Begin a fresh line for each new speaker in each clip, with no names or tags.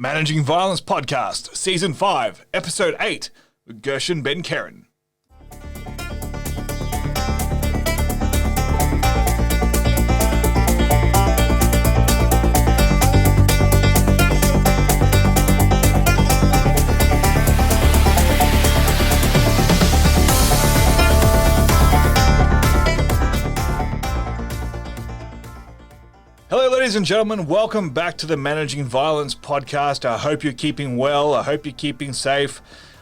Managing Violence Podcast, Season 5, Episode 8, with Gershon Ben Keren. Hello, ladies and gentlemen. Welcome back to the Managing Violence Podcast. I hope you're keeping well. I hope you're keeping safe.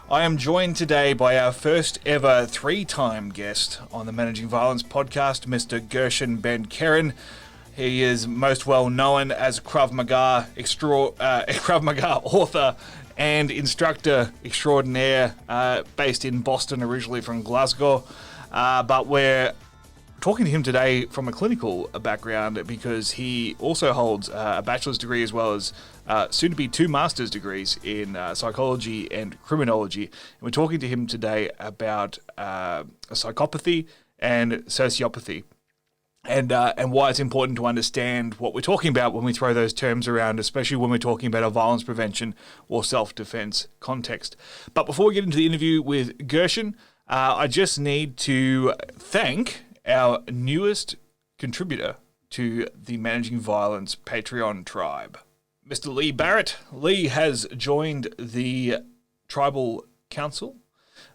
I am joined today by our first ever three-time guest on the Managing Violence Podcast, Mr. Gershon Ben Keren. He is most well known as Krav Maga author and instructor extraordinaire, based in Boston, originally from Glasgow. But we're talking to him today from a clinical background because he also holds a bachelor's degree as well as soon to be two master's degrees in psychology and criminology. And we're talking to him today about psychopathy and sociopathy and why it's important to understand what we're talking about when we throw those terms around, especially when we're talking about a violence prevention or self-defense context. But before we get into the interview with Gershon, I just need to thank our newest contributor to the Managing Violence Patreon tribe, Mr. Lee Barrett. Lee has joined the Tribal Council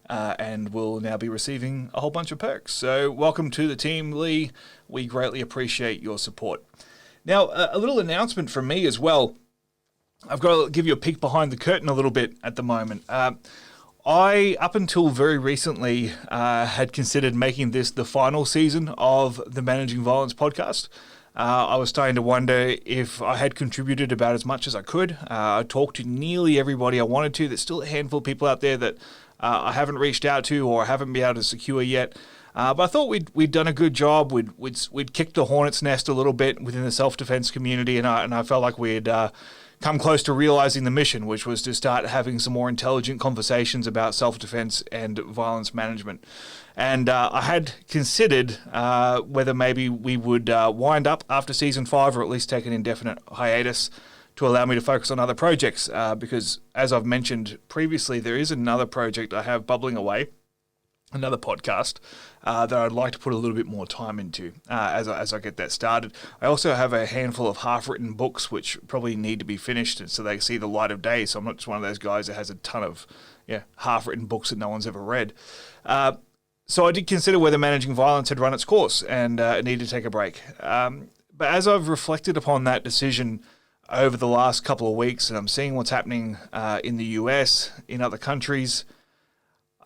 and will now be receiving a whole bunch of perks. So welcome to the team, Lee. We greatly appreciate your support. Now, a little announcement from me as well. I've got to give you a peek behind the curtain a little bit at the moment. I, up until very recently, had considered making this the final season of the Managing Violence podcast. I was starting to wonder if I had contributed about as much as I could. I talked to nearly everybody I wanted to. There's still a handful of people out there that I haven't reached out to or haven't been able to secure yet. But I thought we'd done a good job. We'd kicked the hornet's nest a little bit within the self-defense community, and I felt like we'd come close to realizing the mission, which was to start having some more intelligent conversations about self-defense and violence management. And I had considered whether maybe we would wind up after Season 5 or at least take an indefinite hiatus to allow me to focus on other projects because, as I've mentioned previously, there is another project I have bubbling away, another podcast that I'd like to put a little bit more time into as I get that started. I also have a handful of half-written books which probably need to be finished so they see the light of day, so I'm not just one of those guys that has a ton of half-written books that no one's ever read. So I did consider whether Managing Violence had run its course and it needed to take a break. But as I've reflected upon that decision over the last couple of weeks and I'm seeing what's happening in the US, in other countries,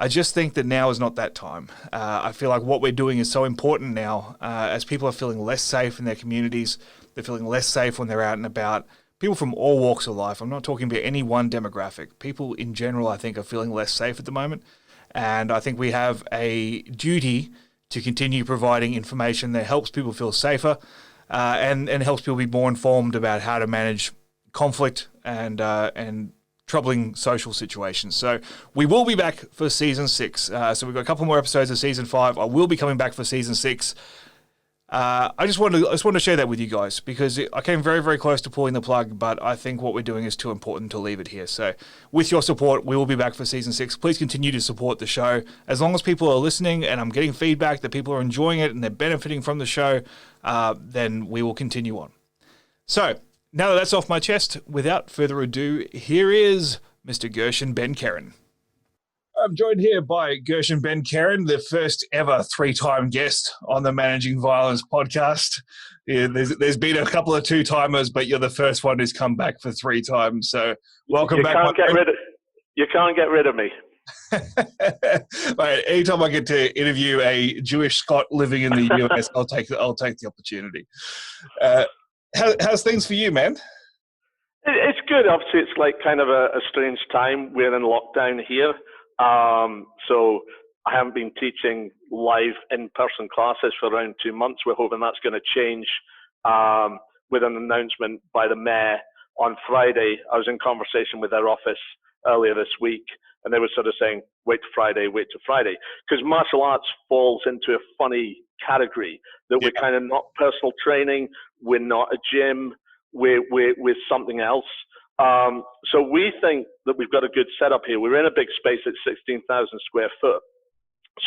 I just think that now is not that time. I feel like what we're doing is so important now as people are feeling less safe in their communities. They're feeling less safe when they're out and about. People from all walks of life. I'm not talking about any one demographic. People in general, I think, are feeling less safe at the moment. And I think we have a duty to continue providing information that helps people feel safer and helps people be more informed about how to manage conflict and troubling social situations. So we will be back for Season 6. So we've got a couple more episodes of Season 5. I will be coming back for Season 6. I just wanted to share that with you guys because I came very, very close to pulling the plug, but I think what we're doing is too important to leave it here. So with your support, we will be back for Season 6. Please continue to support the show. As long as people are listening and I'm getting feedback that people are enjoying it and they're benefiting from the show, then we will continue on. So now that that's off my chest, without further ado, here is Mr. Gershon Ben Keren. I'm joined here by Gershon Ben Keren, the first ever three-time guest on the Managing Violence podcast. Yeah, there's been a couple of two-timers, but you're the first one who's come back for three times. So welcome back.
You can't get rid of me.
Right, anytime I get to interview a Jewish Scot living in the US, I'll take the opportunity. How's things for you, man?
It's good. Obviously, it's like kind of a strange time. We're in lockdown here. So I haven't been teaching live in-person classes for around 2 months. We're hoping that's going to change with an announcement by the mayor on Friday. I was in conversation with their office earlier this week, and they were sort of saying, wait to Friday, because martial arts falls into a funny category that we're kind of not personal training, we're not a gym, we're something else. So we think that we've got a good setup here. We're in a big space at 16,000 square foot.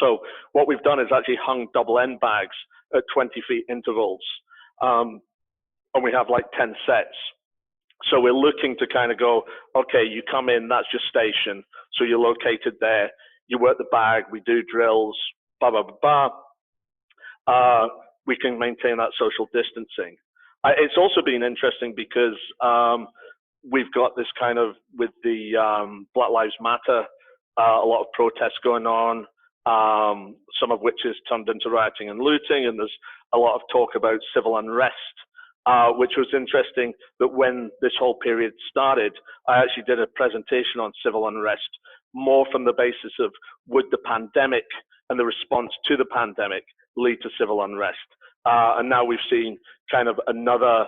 So what we've done is actually hung double end bags at 20 feet intervals. And we have like 10 sets. So we're looking to kind of go, okay, you come in, that's your station. So you're located there. You work the bag, we do drills, blah, blah, blah, blah. We can maintain that social distancing. It's also been interesting because we've got this kind of, with the Black Lives Matter, a lot of protests going on, some of which is turned into rioting and looting, and there's a lot of talk about civil unrest, which was interesting that when this whole period started, I actually did a presentation on civil unrest, more from the basis of would the pandemic and the response to the pandemic lead to civil unrest. And now we've seen kind of another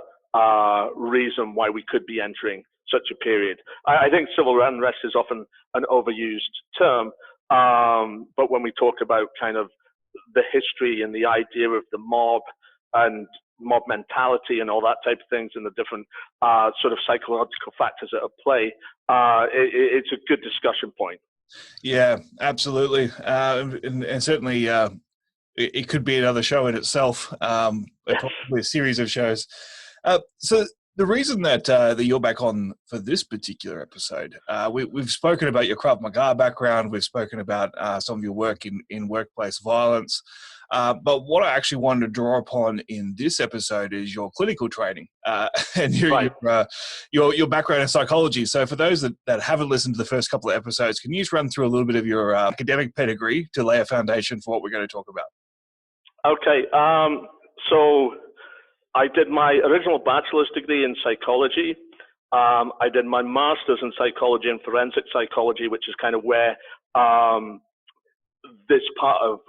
reason why we could be entering such a period. I think civil unrest is often an overused term, but when we talk about kind of the history and the idea of the mob and mob mentality and all that type of things and the different sort of psychological factors that are at play, it's a good discussion point.
Yeah, absolutely. And certainly it could be another show in itself, probably a series of shows. So the reason that you're back on for this particular episode, we've spoken about your Krav Maga background. We've spoken about some of your work in workplace violence. But what I actually wanted to draw upon in this episode is your clinical training and your background in psychology. So for those that haven't listened to the first couple of episodes, can you just run through a little bit of your academic pedigree to lay a foundation for what we're going to talk about?
Okay. So I did my original bachelor's degree in psychology. I did my master's in psychology and forensic psychology, which is kind of where this part of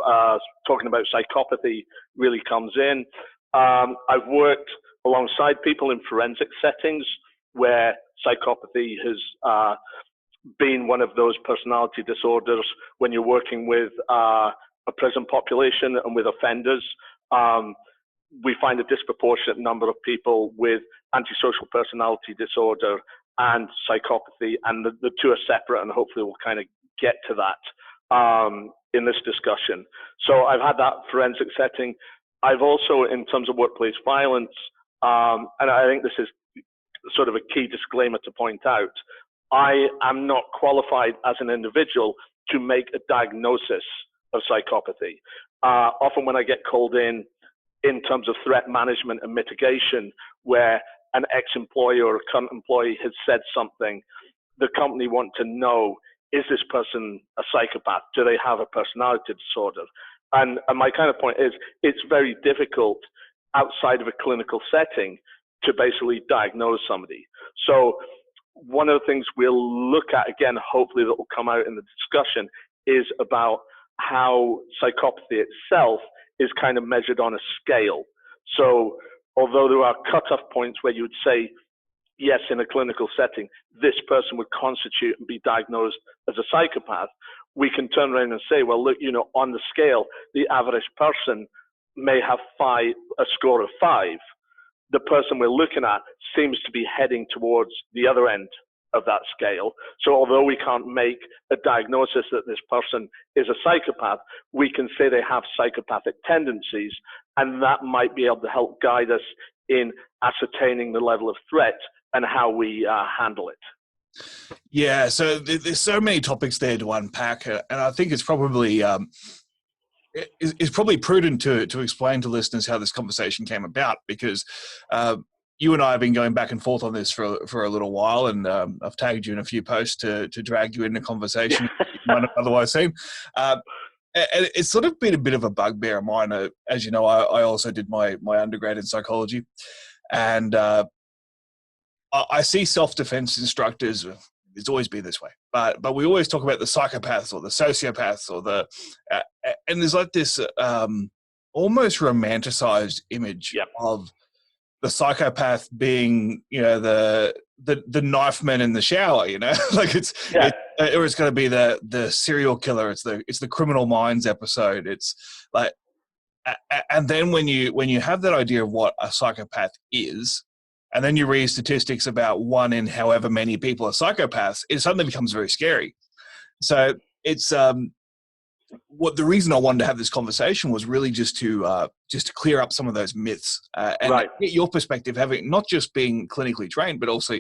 talking about psychopathy really comes in. I've worked alongside people in forensic settings where psychopathy has been one of those personality disorders when you're working with a prison population and with offenders. We find a disproportionate number of people with antisocial personality disorder and psychopathy, and the two are separate, and hopefully we'll kind of get to that in this discussion. So I've had that forensic setting. I've also, in terms of workplace violence, and I think this is sort of a key disclaimer to point out, I am not qualified as an individual to make a diagnosis of psychopathy. Often when I get called in terms of threat management and mitigation, where an ex-employee or a current employee has said something, the company want to know, is this person a psychopath? Do they have a personality disorder? And my kind of point is, it's very difficult outside of a clinical setting to basically diagnose somebody. So one of the things we'll look at, again, hopefully that will come out in the discussion, is about how psychopathy itself is kind of measured on a scale. So although there are cutoff points where you would say, yes, in a clinical setting, this person would constitute and be diagnosed as a psychopath, we can turn around and say, well, look, on the scale, the average person may have a score of 5. The person we're looking at seems to be heading towards the other end of that scale. So although we can't make a diagnosis that this person is a psychopath, we can say they have psychopathic tendencies, and that might be able to help guide us in ascertaining the level of threat and how we handle it.
Yeah, so there's so many topics there to unpack, and I think it's probably it's probably prudent to explain to listeners how this conversation came about, because you and I have been going back and forth on this for a little while, and I've tagged you in a few posts to drag you into conversation you might not otherwise seen. And it's sort of been a bit of a bugbear of mine. As you know, I also did my undergrad in psychology, and I see self-defense instructors. It's always been this way, but we always talk about the psychopaths or the sociopaths or and there's like this almost romanticized image of the psychopath being, the knife man in the shower, like it's going to be the serial killer. It's the Criminal Minds episode. It's like, and then when you have that idea of what a psychopath is, and then you read statistics about 1 in however many people are psychopaths, it suddenly becomes very scary. So it's what the reason I wanted to have this conversation was really just to clear up some of those myths and get your perspective, having not just being clinically trained, but also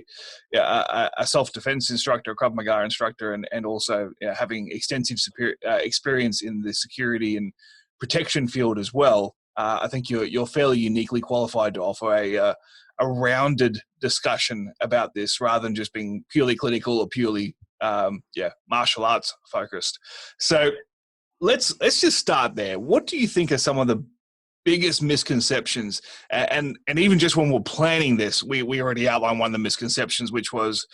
a self-defense instructor, a Krav Maga instructor, and also having extensive experience in the security and protection field as well. I think you're fairly uniquely qualified to offer a rounded discussion about this, rather than just being purely clinical or purely martial arts focused. So let's just start there. What do you think are some of the biggest misconceptions? And even just when we're planning this, we already outlined one of the misconceptions, which was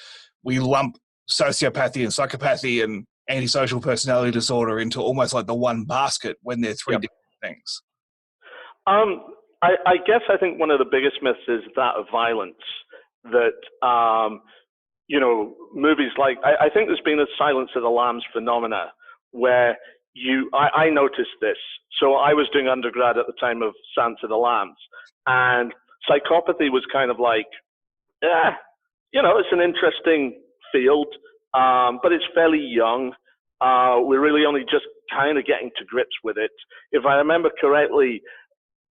we lump sociopathy and psychopathy and antisocial personality disorder into almost like the one basket when they're three different things.
I guess I think one of the biggest myths is that of violence, that, movies like, I think there's been a Silence of the Lambs phenomena where I noticed this. So I was doing undergrad at the time of Silence of the Lambs, and psychopathy was kind of like, it's an interesting field, but it's fairly young. We're really only just kind of getting to grips with it. If I remember correctly,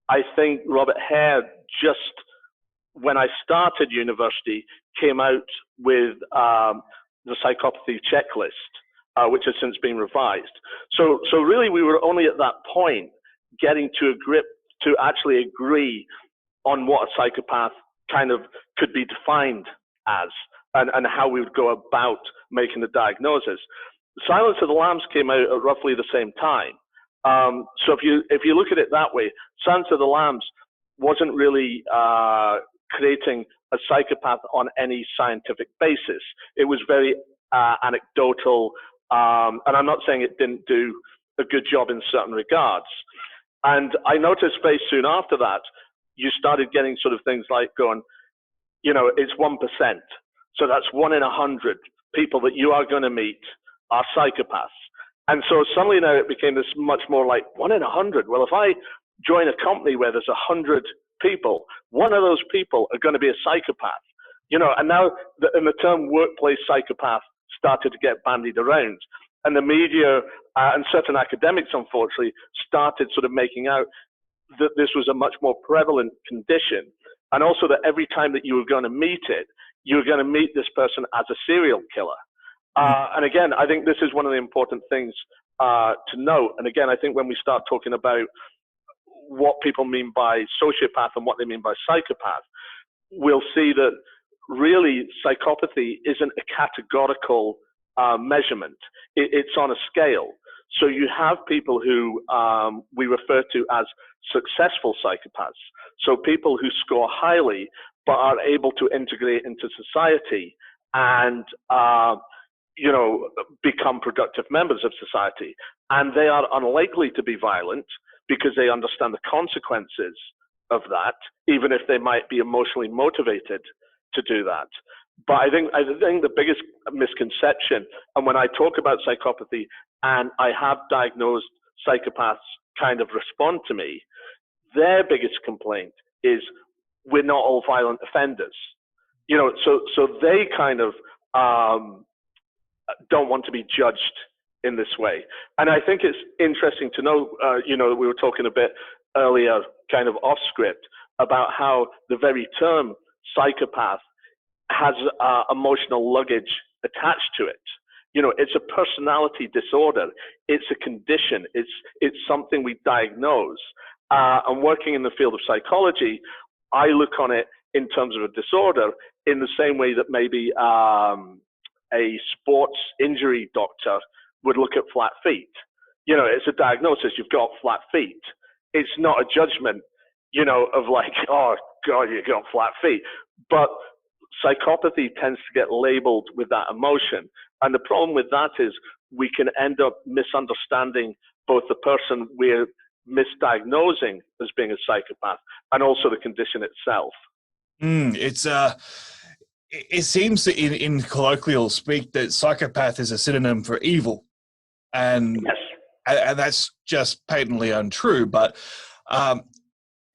I think Robert Hare, just when I started university, came out with the psychopathy checklist, which has since been revised. So really, we were only at that point getting to a grip to actually agree on what a psychopath kind of could be defined as, and how we would go about making the diagnosis. Silence of the Lambs came out at roughly the same time. So if you look at it that way, Silence of the Lambs wasn't really creating a psychopath on any scientific basis. It was very anecdotal, and I'm not saying it didn't do a good job in certain regards. And I noticed very soon after that, you started getting sort of things like going, it's 1%. So that's 1 in 100 people that you are going to meet are psychopaths. And so suddenly now it became this much more like 1 in 100. Well, if I join a company where there's 100 people, one of those people are going to be a psychopath. And now in the term workplace psychopath started to get bandied around. And the media and certain academics, unfortunately, started sort of making out that this was a much more prevalent condition. And also that every time that you were going to meet it, you were going to meet this person as a serial killer. And again, I think this is one of the important things to note. And again, I think when we start talking about what people mean by sociopath and what they mean by psychopath, we'll see that really psychopathy isn't a categorical measurement. It's on a scale. So you have people who we refer to as successful psychopaths. So people who score highly but are able to integrate into society and become productive members of society. And they are unlikely to be violent because they understand the consequences of that, even if they might be emotionally motivated to do that. But I think the biggest misconception, and when I talk about psychopathy and I have diagnosed psychopaths kind of respond to me, their biggest complaint is we're not all violent offenders. So they kind of don't want to be judged in this way. And I think it's interesting to know, we were talking a bit earlier, kind of off script, about how the very term psychopath has emotional luggage attached to it. It's a personality disorder. It's a condition. It's something we diagnose. And working in the field of psychology, I look on it in terms of a disorder in the same way that maybe a sports injury doctor would look at flat feet. It's a diagnosis. You've got flat feet. It's not a judgment, of like, oh God, you got flat feet. But psychopathy tends to get labeled with that emotion. And the problem with that is we can end up misunderstanding both the person we're misdiagnosing as being a psychopath and also the condition itself.
It seems that in colloquial speak that psychopath is a synonym for evil. And,
yes.
And that's just patently untrue. But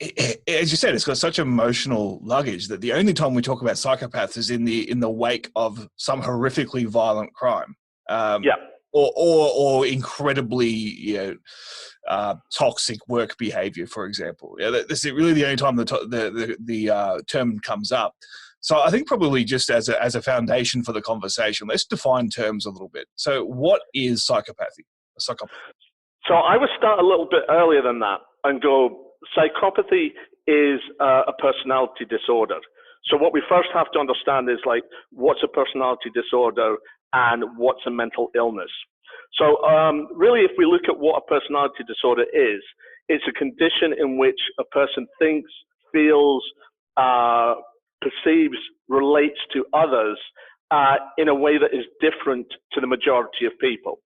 as you said, it's got such emotional luggage that the only time we talk about psychopaths is in the wake of some horrifically violent crime,
Yeah.
or incredibly toxic work behavior, for example. Yeah, this is really the only time the term comes up. So I think probably just as a foundation for the conversation, let's define terms a little bit. So what is psychopathy? Psychopathy.
So I would start a little bit earlier than that and go, psychopathy is a personality disorder. So what we first have to understand is like, what's a personality disorder and what's a mental illness? So really, if we look at what a personality disorder is, it's a condition in which a person thinks, feels, perceives, relates to others in a way that is different to the majority of people.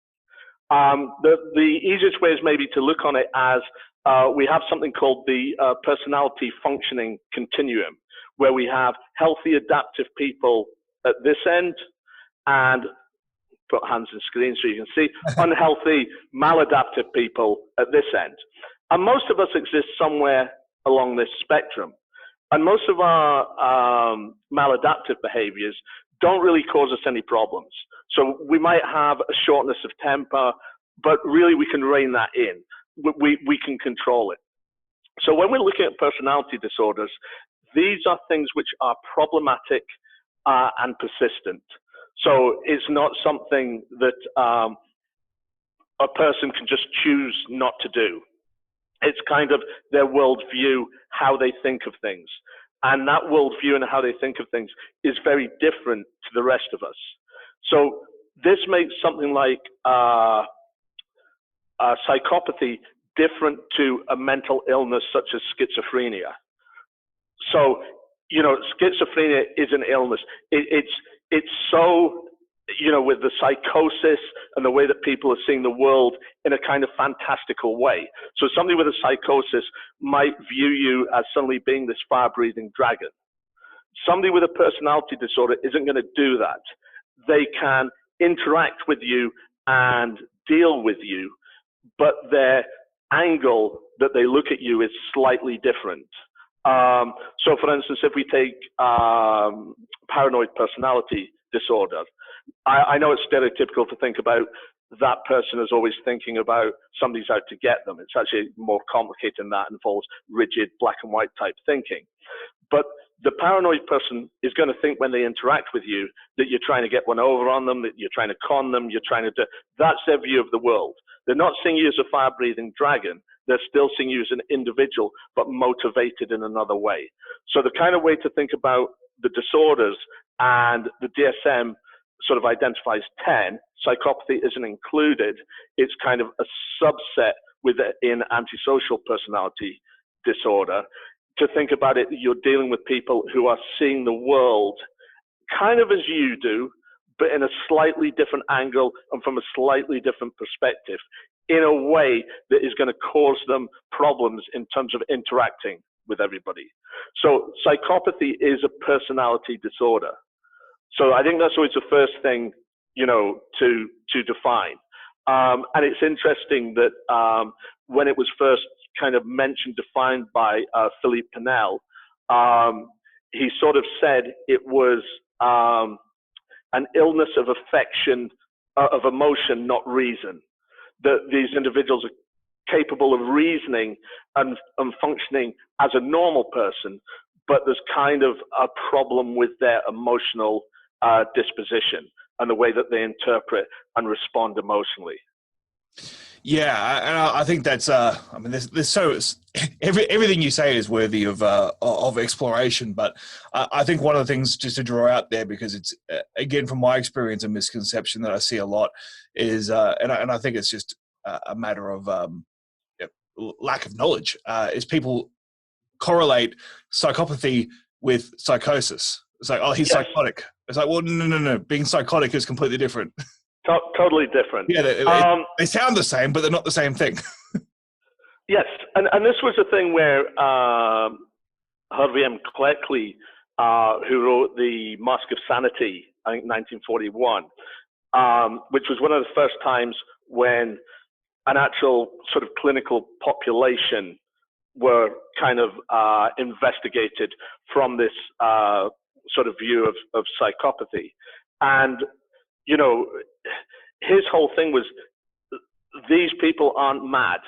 The easiest way is maybe to look on it as we have something called the personality functioning continuum, where we have healthy adaptive people at this end and put hands on screen so you can see unhealthy maladaptive people at this end. And most of us exist somewhere along this spectrum. And most of our maladaptive behaviors don't really cause us any problems. So we might have a shortness of temper, but really we can rein that in. We can control it. So when we're looking at personality disorders, these are things which are problematic and persistent. So it's not something that a person can just choose not to do. It's kind of their worldview, how they think of things. And that worldview and how they think of things is very different to the rest of us. So this makes something like psychopathy different to a mental illness such as schizophrenia. So, you know, schizophrenia is an illness. It's so, you know, with the psychosis and the way that people are seeing the world in a kind of fantastical way. So somebody with a psychosis might view you as suddenly being this fire-breathing dragon. Somebody with a personality disorder isn't going to do that. They can interact with you and deal with you, but their angle that they look at you is slightly different. So for instance, if we take paranoid personality disorder, I know it's stereotypical to think about that person as always thinking about somebody's out to get them. It's actually more complicated than that. It involves rigid black and white type thinking. But the paranoid person is going to think when they interact with you that you're trying to get one over on them, that you're trying to con them, you're trying to do, that's their view of the world. They're not seeing you as a fire-breathing dragon. They're still seeing you as an individual, but motivated in another way. So the kind of way to think about the disorders, and the DSM sort of identifies 10, psychopathy isn't included. It's kind of a subset within antisocial personality disorder. To think about it, you're dealing with people who are seeing the world kind of as you do, but in a slightly different angle and from a slightly different perspective, in a way that is going to cause them problems in terms of interacting with everybody. So psychopathy is a personality disorder. So I think that's always the first thing, you know, to define. And it's interesting that when it was first kind of mentioned, defined by Philippe Pinel, he sort of said it was an illness of affection, of emotion, not reason. That these individuals are capable of reasoning and functioning as a normal person, but there's kind of a problem with their emotional disposition and the way that they interpret and respond emotionally.
Yeah, and I think that's. I mean, there's everything you say is worthy of exploration. But I think one of the things just to draw out there, because it's again from my experience a misconception that I see a lot is, and I think it's just a matter of lack of knowledge. Is people correlate psychopathy with psychosis? It's like, oh, he's psychotic. It's like, well, no. Being psychotic is completely different.
Totally different.
Yeah, they sound the same, but they're not the same thing.
Yes, and this was a thing where Harvey M. Cleckley, who wrote The Mask of Sanity, I think 1941, which was one of the first times when an actual sort of clinical population were kind of investigated from this sort of view of psychopathy. And, you know, his whole thing was, these people aren't mad.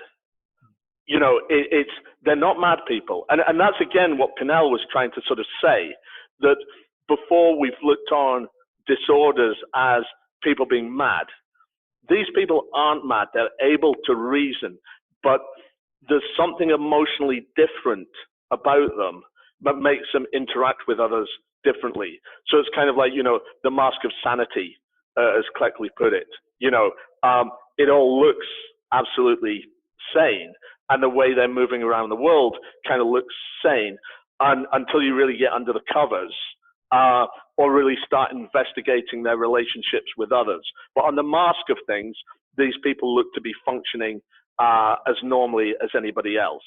You know, they're not mad people. And that's, again, what Pinnell was trying to sort of say, that before we've looked on disorders as people being mad, these people aren't mad. They're able to reason, but there's something emotionally different about them that makes them interact with others differently. So it's kind of like, you know, the mask of sanity, as Cleckley put it. You know, it all looks absolutely sane, and the way they're moving around the world kind of looks sane until you really get under the covers, or really start investigating their relationships with others. But on the mask of things, these people look to be functioning as normally as anybody else.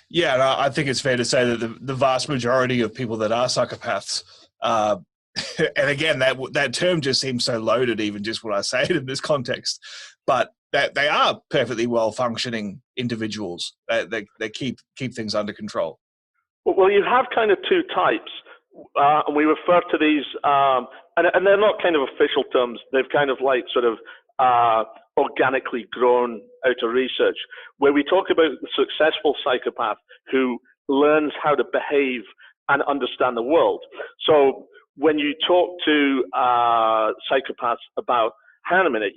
Yeah, and I think it's fair to say that the vast majority of people that are psychopaths, and again, that term just seems so loaded, even just when I say it in this context, but that they are perfectly well-functioning individuals. They keep things under control.
Well, you have kind of two types, and we refer to these, and they're not kind of official terms. They've kind of like sort of organically grown out of research, where we talk about the successful psychopath who learns how to behave and understand the world. So when you talk to psychopaths about, hang on a minute,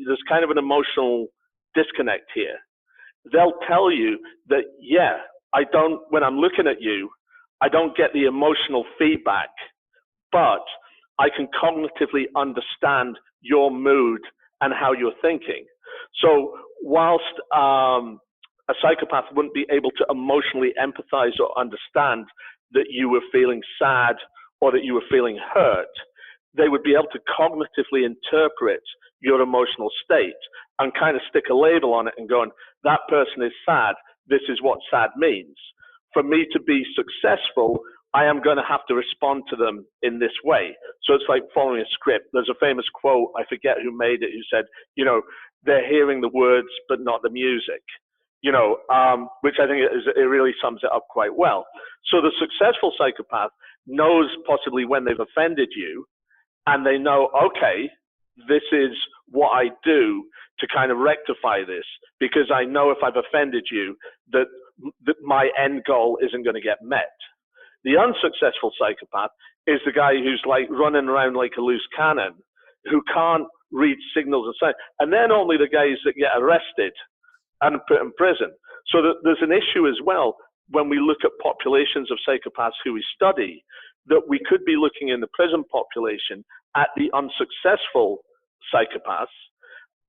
there's kind of an emotional disconnect here. They'll tell you that, yeah, when I'm looking at you, I don't get the emotional feedback, but I can cognitively understand your mood and how you're thinking. So whilst a psychopath wouldn't be able to emotionally empathize or understand that you were feeling sad or that you were feeling hurt, they would be able to cognitively interpret your emotional state and kind of stick a label on it and going, that person is sad, this is what sad means. For me to be successful, I am going to have to respond to them in this way. So it's like following a script. There's a famous quote, I forget who made it, who said, you know, they're hearing the words, but not the music, you know, which I think it really sums it up quite well. So the successful psychopath knows possibly when they've offended you, and they know, okay, this is what I do to kind of rectify this, because I know if I've offended you, that my end goal isn't going to get met. The unsuccessful psychopath is the guy who's like running around like a loose cannon, who can't read signals and signs. And they're normally the guys that get arrested and put in prison. So there's an issue as well when we look at populations of psychopaths who we study, that we could be looking in the prison population at the unsuccessful psychopaths,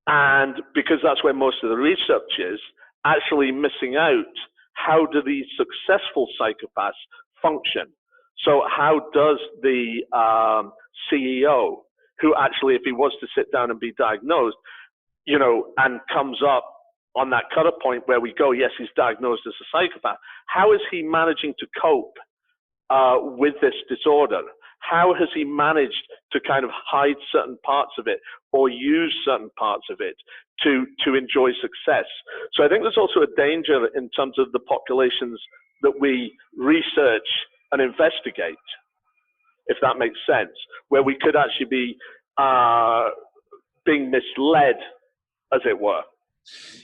and because that's where most of the research is, actually missing out how do these successful psychopaths function. So how does the CEO, who actually, if he was to sit down and be diagnosed, you know, and comes up on that cutter point where we go, yes, he's diagnosed as a psychopath, how is he managing to cope with this disorder? How has he managed to kind of hide certain parts of it or use certain parts of it to enjoy success? So I think there's also a danger in terms of the populations that we research and investigate, if that makes sense, where we could actually be being misled, as it were.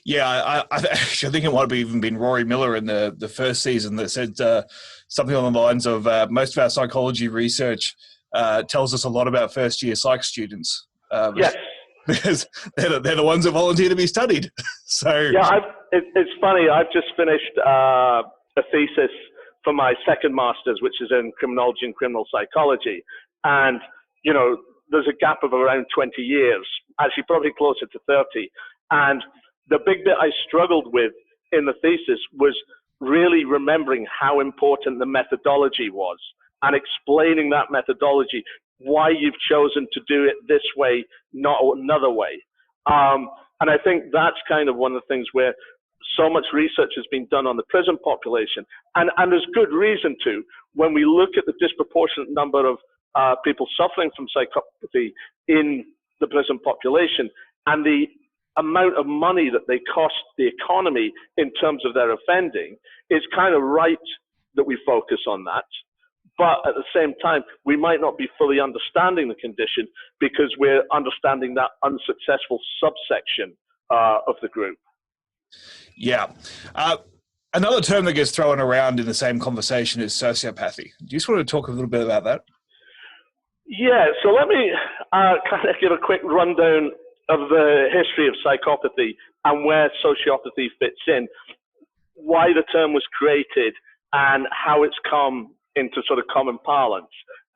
Yeah, I actually think it might have even been Rory Miller in the first season that said something along the lines of most of our psychology research tells us a lot about first-year psych students.
Yes.
Because they're the ones that volunteer to be studied. So
yeah, it's funny. I've just finished a thesis for my second master's, which is in criminology and criminal psychology. And, you know, there's a gap of around 20 years, actually probably closer to 30. And the big bit I struggled with in the thesis was really remembering how important the methodology was and explaining that methodology, why you've chosen to do it this way, not another way. And I think that's kind of one of the things where so much research has been done on the prison population. And there's good reason to. When we look at the disproportionate number of people suffering from psychopathy in the prison population and the amount of money that they cost the economy in terms of their offending, it's kind of right that we focus on that. But at the same time, we might not be fully understanding the condition because we're understanding that unsuccessful subsection of the group.
Yeah. Another term that gets thrown around in the same conversation is sociopathy. Do you just want to talk a little bit about that?
Yeah, so let me kind of give a quick rundown of the history of psychopathy and where sociopathy fits in, why the term was created, and how it's come into sort of common parlance.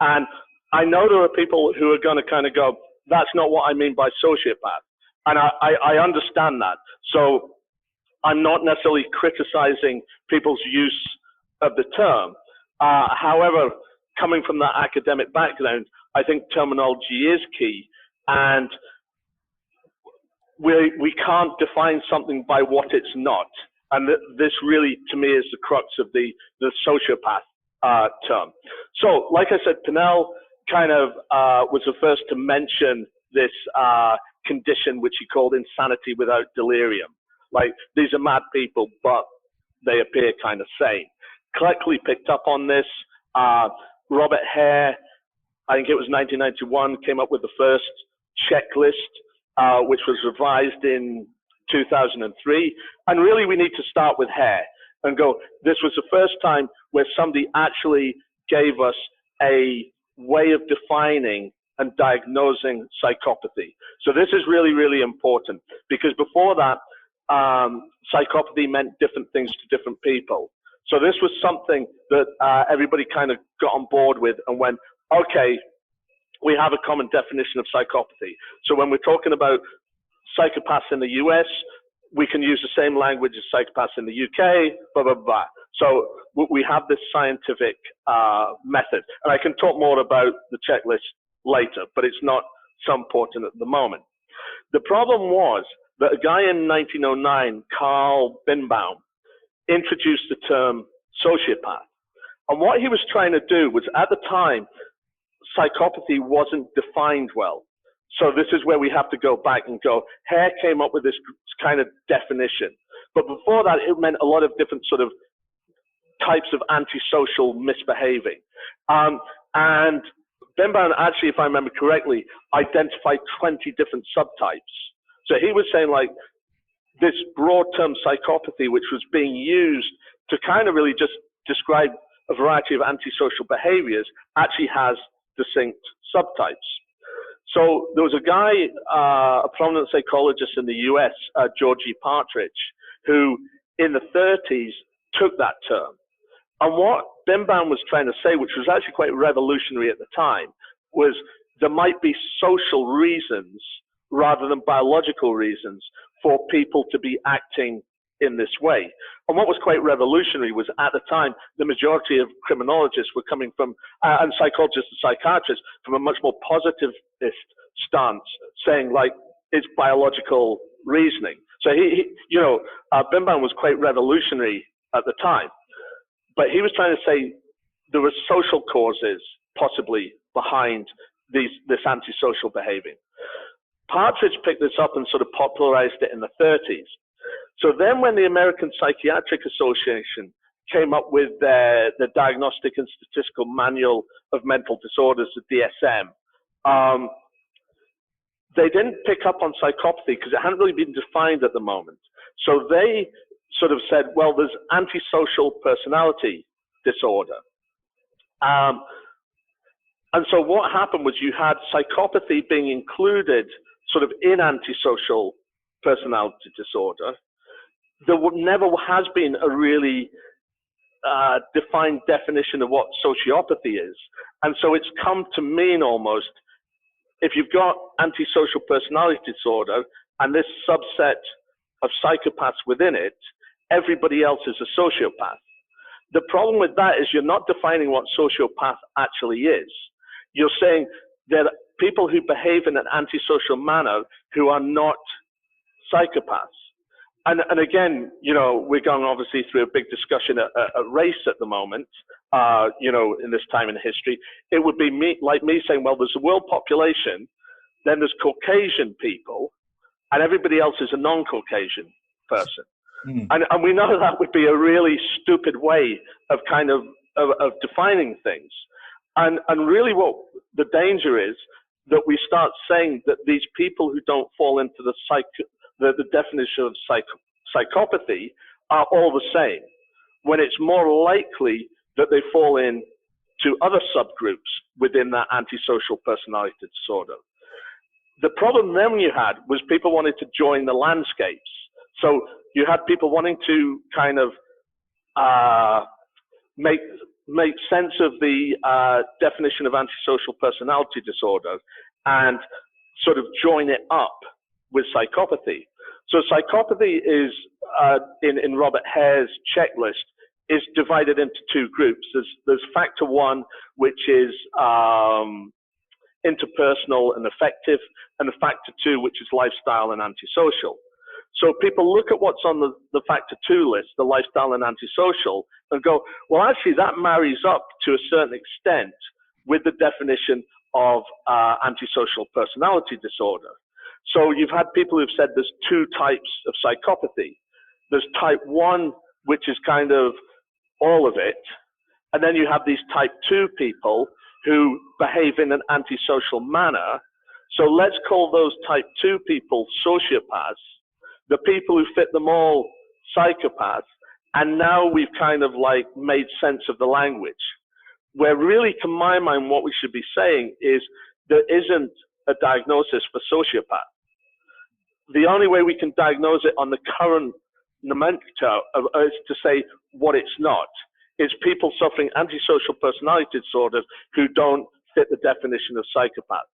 And I know there are people who are going to kind of go, that's not what I mean by sociopath. And I understand that. So I'm not necessarily criticizing people's use of the term. However, coming from that academic background, I think terminology is key. And we can't define something by what it's not. And this really, to me, is the crux of the sociopath term. So, like I said, Pinnell kind of was the first to mention this condition, which he called insanity without delirium. Like, these are mad people, but they appear kind of sane. Cleckley picked up on this. Robert Hare, I think it was 1991, came up with the first checklist, which was revised in 2003. And really, we need to start with Hare and go, this was the first time where somebody actually gave us a way of defining and diagnosing psychopathy. So this is really, really important, because before that, psychopathy meant different things to different people. So this was something that everybody kind of got on board with and went, okay, we have a common definition of psychopathy. So when we're talking about psychopaths in the US, we can use the same language as psychopaths in the UK, blah, blah, blah. So we have this scientific method. And I can talk more about the checklist later, but it's not so important at the moment. The problem was that a guy in 1909, Carl Binbaum, introduced the term sociopath. And what he was trying to do was, at the time, psychopathy wasn't defined well. So this is where we have to go back and go, Hare came up with this kind of definition. But before that, it meant a lot of different sort of types of antisocial misbehaving. And Binbaum actually, if I remember correctly, identified 20 different subtypes. So he was saying, like, this broad term psychopathy, which was being used to kind of really just describe a variety of antisocial behaviors, actually has distinct subtypes. So there was a guy, a prominent psychologist in the US, George E. Partridge, who in the 30s took that term. And what Binbaum was trying to say, which was actually quite revolutionary at the time, was there might be social reasons rather than biological reasons for people to be acting in this way. And what was quite revolutionary was, at the time, the majority of criminologists were coming from, and psychologists and psychiatrists, from a much more positivist stance, saying, like, it's biological reasoning. So Binbaum was quite revolutionary at the time. But he was trying to say there were social causes possibly behind this antisocial behaving. Partridge picked this up and sort of popularized it in the 30s. So then when the American Psychiatric Association came up with the Diagnostic and Statistical Manual of Mental Disorders, the DSM, they didn't pick up on psychopathy because it hadn't really been defined at the moment. So they sort of said, well, there's antisocial personality disorder. And so what happened was you had psychopathy being included sort of in antisocial personality disorder. There never has been a really defined definition of what sociopathy is. And so it's come to mean almost, if you've got antisocial personality disorder and this subset of psychopaths within it, everybody else is a sociopath. The problem with that is you're not defining what sociopath actually is. You're saying that people who behave in an antisocial manner who are not psychopaths. And again, we're going obviously through a big discussion at race at the moment, in this time in history. It would be like me saying, well, there's a world population, then there's Caucasian people, and everybody else is a non-Caucasian person.
Mm.
And we know that would be a really stupid way of kind of defining things. And really what the danger is that we start saying that these people who don't fall into the definition of psychopathy are all the same, when it's more likely that they fall in to other subgroups within that antisocial personality disorder. The problem then you had was people wanted to join the landscapes. So you had people wanting to kind of make sense of the definition of antisocial personality disorder and sort of join it up with psychopathy. So psychopathy is, in Robert Hare's checklist, is divided into two groups. There's factor one, which is interpersonal and affective, and the factor two, which is lifestyle and antisocial. So people look at what's on the factor two list, the lifestyle and antisocial, and go, well, actually that marries up to a certain extent with the definition of antisocial personality disorder. So you've had people who've said there's two types of psychopathy. There's type one, which is kind of all of it. And then you have these type two people who behave in an antisocial manner. So let's call those type two people sociopaths. The people who fit them all, psychopaths, and now we've kind of like made sense of the language. Where really, to my mind, what we should be saying is there isn't a diagnosis for sociopath. The only way we can diagnose it on the current nomenclature is to say what it's not. It's people suffering antisocial personality disorders who don't fit the definition of psychopath.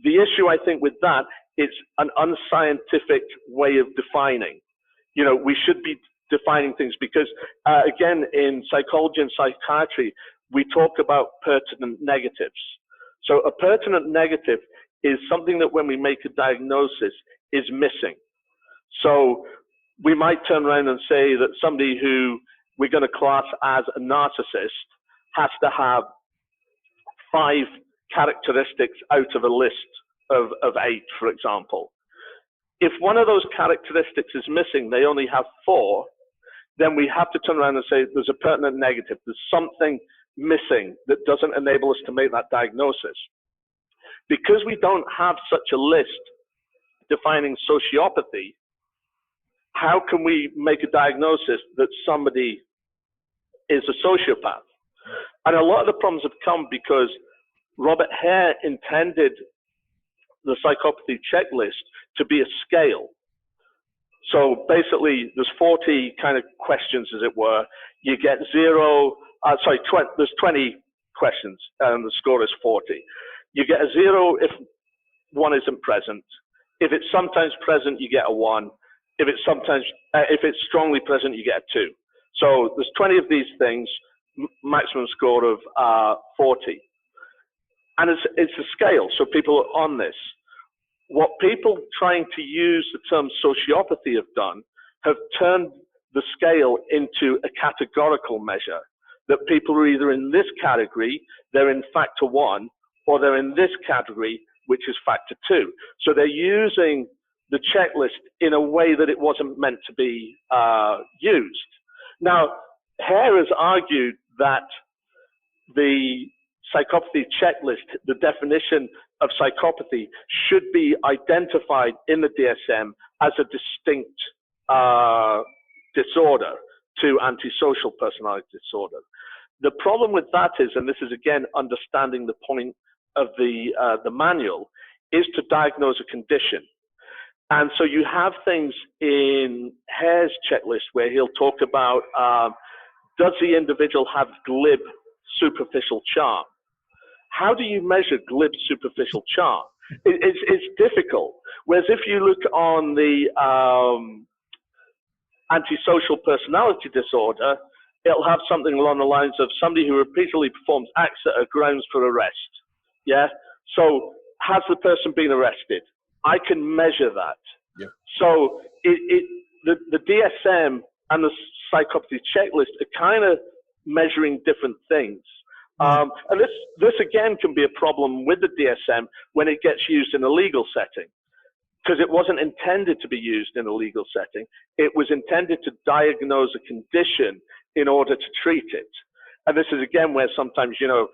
The issue, I think, with that, it's an unscientific way of defining. You know, we should be defining things because, again, in psychology and psychiatry, we talk about pertinent negatives. So a pertinent negative is something that when we make a diagnosis is missing. So we might turn around and say that somebody who we're going to class as a narcissist has to have 5 characteristics out of a list of 8, for example. If one of those characteristics is missing, they only have 4, then we have to turn around and say there's a pertinent negative. There's something missing that doesn't enable us to make that diagnosis. Because we don't have such a list defining sociopathy, how can we make a diagnosis that somebody is a sociopath? And a lot of the problems have come because Robert Hare intended the psychopathy checklist to be a scale. So basically, there's 40 kind of questions, as it were. You get 0, there's 20 questions, and the score is 40. You get a 0 if 1 isn't present. If it's sometimes present, you get a 1. If it's strongly present, you get a 2. So there's 20 of these things, maximum score of 40. And it's a scale, so people are on this. What people trying to use the term sociopathy have done, have turned the scale into a categorical measure, that people are either in this category, they're in factor 1, or they're in this category, which is factor 2. So they're using the checklist in a way that it wasn't meant to be used. Now, Hare has argued that the psychopathy checklist, the definition of psychopathy, should be identified in the DSM as a distinct disorder to antisocial personality disorder. The problem with that is, and this is again understanding the point of the manual, is to diagnose a condition. And so you have things in Hare's checklist where he'll talk about, does the individual have glib superficial charm? How do you measure glib superficial charm? It's difficult. Whereas if you look on the antisocial personality disorder, it'll have something along the lines of somebody who repeatedly performs acts that are grounds for arrest. Yeah? So has the person been arrested? I can measure that. Yeah. So the DSM and the psychopathy checklist are kind of measuring different things. And this again can be a problem with the DSM when it gets used in a legal setting. because it wasn't intended to be used in a legal setting. It was intended to diagnose a condition in order to treat it. And this is again where sometimes, you know,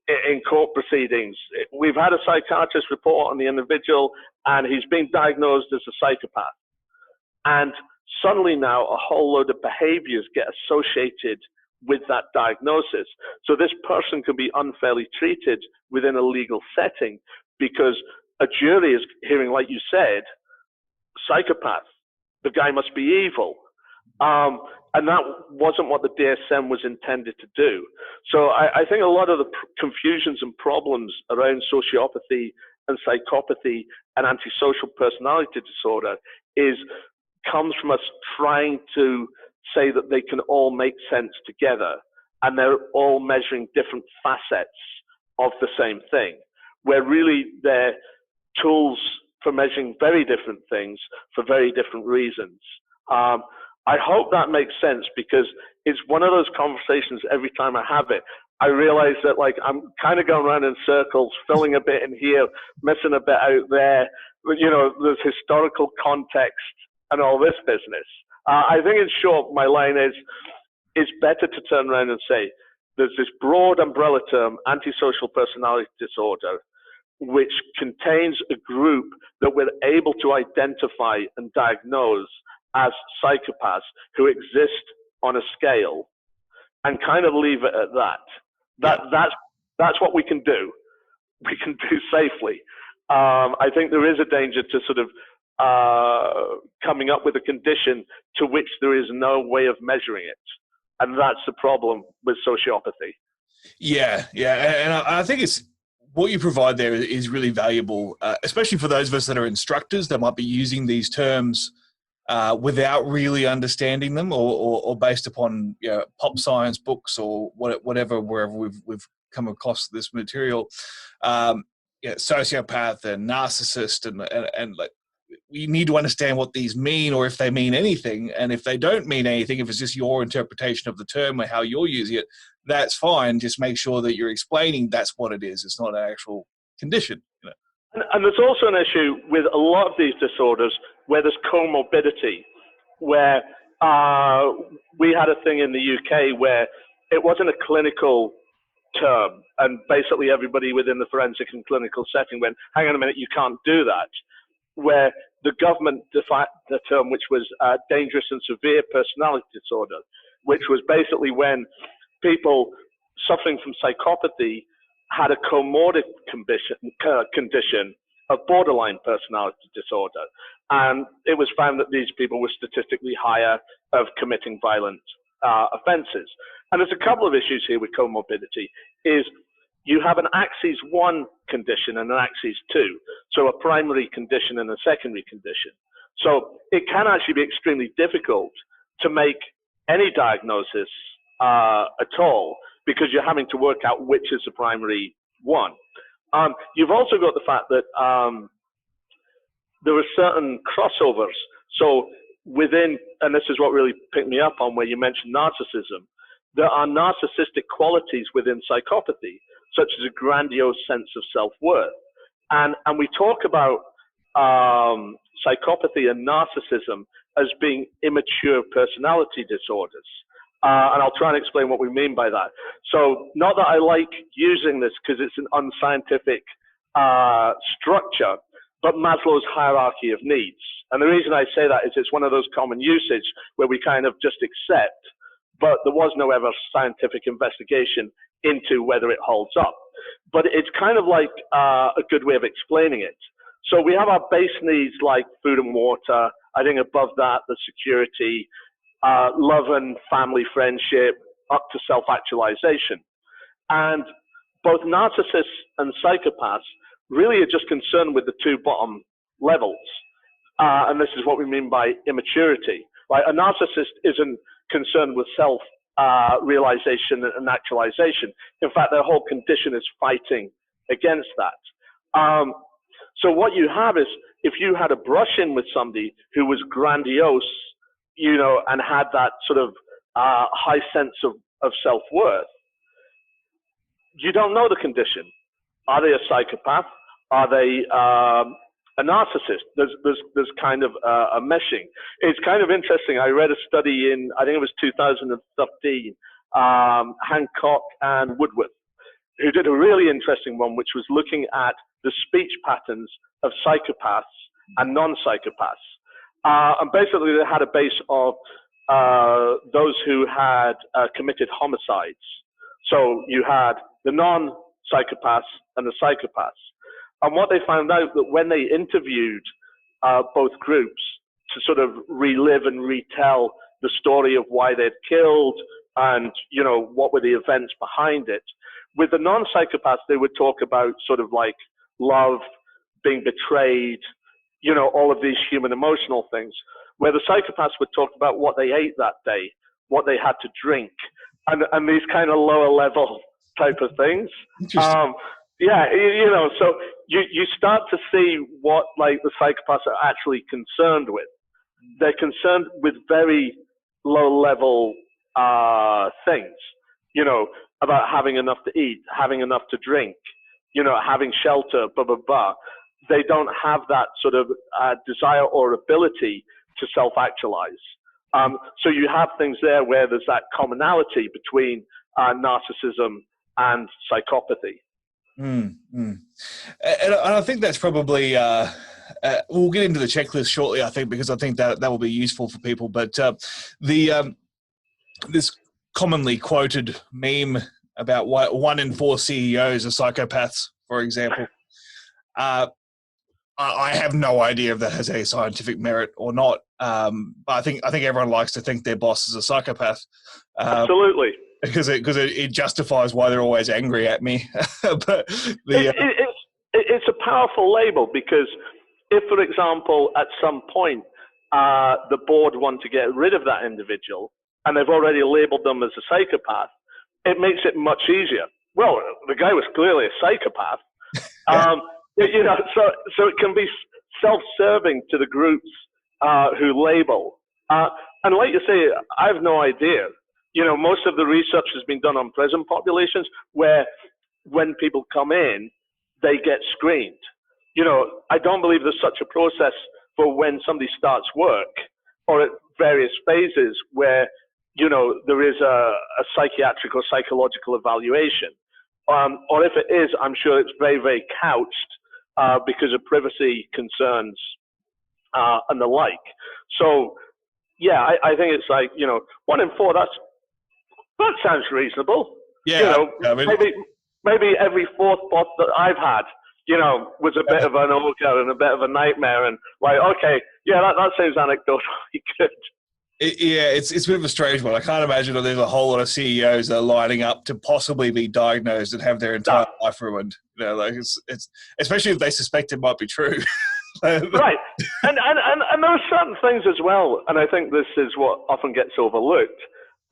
in court proceedings, we've had a psychiatrist report on the individual and he's been diagnosed as a psychopath. And suddenly now a whole load of behaviors get associated with that diagnosis. So this person can be unfairly treated within a legal setting because a jury is hearing, like you said, psychopath, the guy must be evil. And that wasn't what the DSM was intended to do. So I think a lot of the confusions and problems around sociopathy and psychopathy and antisocial personality disorder comes from us trying to say that they can all make sense together and they're all measuring different facets of the same thing, where really they're tools for measuring very different things for very different reasons. I hope that makes sense because it's one of those conversations every time I have it, I realize that like I'm kind of going around in circles, filling a bit in here, missing a bit out there. But, you know, there's historical context and all this business. I think in short, my line is, it's better to turn around and say, there's this broad umbrella term, antisocial personality disorder, which contains a group that we're able to identify and diagnose as psychopaths who exist on a scale, and kind of leave it at that. That's what we can do. We can do safely. I think there is a danger to sort of coming up with a condition to which there is no way of measuring it, and that's the problem with sociopathy.
Yeah, and I think it's what you provide there is really valuable, especially for those of us that are instructors that might be using these terms without really understanding them, or based upon, you know, pop science books or whatever, wherever we've come across this material. Sociopath and narcissist, and like, we need to understand what these mean, or if they mean anything. And if they don't mean anything, if it's just your interpretation of the term or how you're using it, that's fine. Just make sure that you're explaining that's what it is. It's not an actual condition. You know?
And there's also an issue with a lot of these disorders where there's comorbidity, where we had a thing in the UK where it wasn't a clinical term, and basically everybody within the forensic and clinical setting went, hang on a minute, you can't do that, where the government defined the term, which was dangerous and severe personality disorder, which was basically when people suffering from psychopathy had a comorbid condition of borderline personality disorder. And it was found that these people were statistically higher of committing violent offenses. And there's a couple of issues here with comorbidity. Is you have an axis 1 condition and an axis 2, so a primary condition and a secondary condition. So it can actually be extremely difficult to make any diagnosis at all, because you're having to work out which is the primary one. You've also got the fact that there are certain crossovers. So within, and this is what really picked me up on where you mentioned narcissism, there are narcissistic qualities within psychopathy, such as a grandiose sense of self-worth. And we talk about psychopathy and narcissism as being immature personality disorders. And I'll try and explain what we mean by that. So not that I like using this because it's an unscientific structure, but Maslow's hierarchy of needs. And the reason I say that is it's one of those common usage where we kind of just accept, but there was no ever scientific investigation into whether it holds up. But it's kind of like a good way of explaining it. So we have our base needs like food and water. I think above that, the security, love and family friendship, up to self-actualization. And both narcissists and psychopaths really are just concerned with the two bottom levels. And this is what we mean by immaturity. Like a narcissist isn't concerned with self-realization and actualization. In fact, their whole condition is fighting against that. So what you have is, if you had a brush-in with somebody who was grandiose, you know, and had that sort of high sense of self-worth, you don't know the condition. Are they a psychopath? Are they a narcissist. There's kind of a meshing. It's kind of interesting. I read a study in, I think it was 2013, Hancock and Woodward, who did a really interesting one, which was looking at the speech patterns of psychopaths and non-psychopaths. And basically they had a base of those who had committed homicides. So you had the non-psychopaths and the psychopaths. And what they found out that when they interviewed both groups to sort of relive and retell the story of why they'd killed and, you know, what were the events behind it, with the non-psychopaths, they would talk about sort of like love, being betrayed, you know, all of these human emotional things, where the psychopaths would talk about what they ate that day, what they had to drink, and these kind of lower level type of things. Yeah, you know, so you start to see what like the psychopaths are actually concerned with. They're concerned with very low level things, you know, about having enough to eat, having enough to drink, you know, having shelter, blah, blah, blah. They don't have that sort of desire or ability to self-actualize. So you have things there where there's that commonality between narcissism and psychopathy.
And I think that's probably, we'll get into the checklist shortly, I think, because I think that will be useful for people. But this commonly quoted meme about 1 in 4 CEOs are psychopaths, for example, I have no idea if that has any scientific merit or not. But I think everyone likes to think their boss is a psychopath.
Absolutely.
Because it justifies why they're always angry at me. But
it's a powerful label, because if, for example, at some point the board want to get rid of that individual and they've already labeled them as a psychopath, it makes it much easier. Well, the guy was clearly a psychopath. You know, so it can be self-serving to the groups who label. And like you say, I have no idea. You know, most of the research has been done on prison populations where when people come in, they get screened. You know, I don't believe there's such a process for when somebody starts work or at various phases where, you know, there is a psychiatric or psychological evaluation. Or if it is, I'm sure it's very, very couched because of privacy concerns and the like. So, yeah, I think it's like, you know, 1 in 4, that sounds reasonable.
Yeah,
you know,
I mean,
maybe every 4th boss that I've had, you know, was a bit of an ogre and a bit of a nightmare, and like, okay, yeah, that seems anecdotally good.
It's a bit of a strange one. I can't imagine that there's a whole lot of CEOs that are lining up to possibly be diagnosed and have their entire life ruined. You know, like it's especially if they suspect it might be true.
Right, and there are certain things as well, and I think this is what often gets overlooked.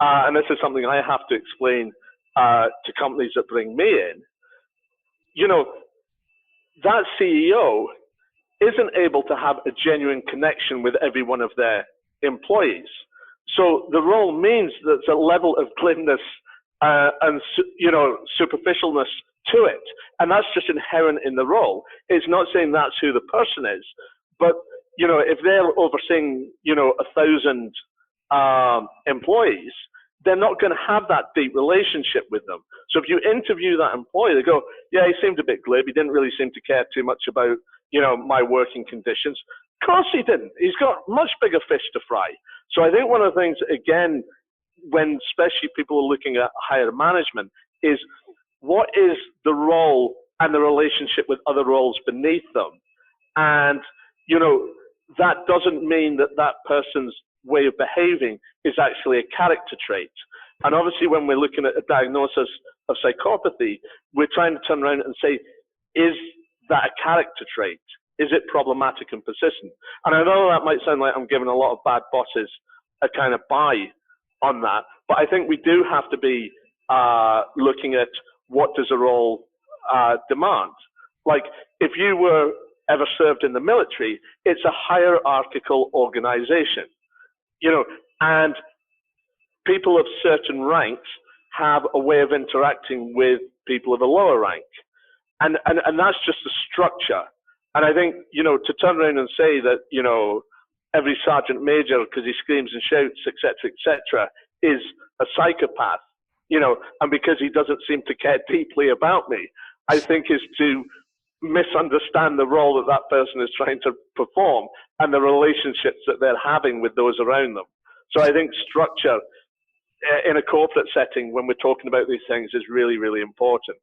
And this is something I have to explain to companies that bring me in. You know, that CEO isn't able to have a genuine connection with every one of their employees. So the role means that there's a level of glibness and, you know, superficialness to it. And that's just inherent in the role. It's not saying that's who the person is. But, you know, if they're overseeing, you know, 1,000 employees, they're not going to have that deep relationship with them. So if you interview that employee, they go, yeah, he seemed a bit glib. He didn't really seem to care too much about, you know, my working conditions. Of course he didn't. He's got much bigger fish to fry. So I think one of the things, again, when especially people are looking at higher management, is what is the role and the relationship with other roles beneath them? And, you know, that doesn't mean that that person's way of behaving is actually a character trait. And obviously when we're looking at a diagnosis of psychopathy, we're trying to turn around and say, is that a character trait? Is it problematic and persistent? And I know that might sound like I'm giving a lot of bad bosses a kind of buy on that, but I think we do have to be looking at what does a role demand. Like if you were ever served in the military, it's a hierarchical organization. You know, and people of certain ranks have a way of interacting with people of a lower rank. And that's just the structure. And I think, to turn around and say that, every sergeant major, because he screams and shouts, etc., is a psychopath, and because he doesn't seem to care deeply about me, I think is to misunderstand the role that that person is trying to perform and the relationships that they're having with those around them. So I think structure in a corporate setting, when we're talking about these things, is really, really important.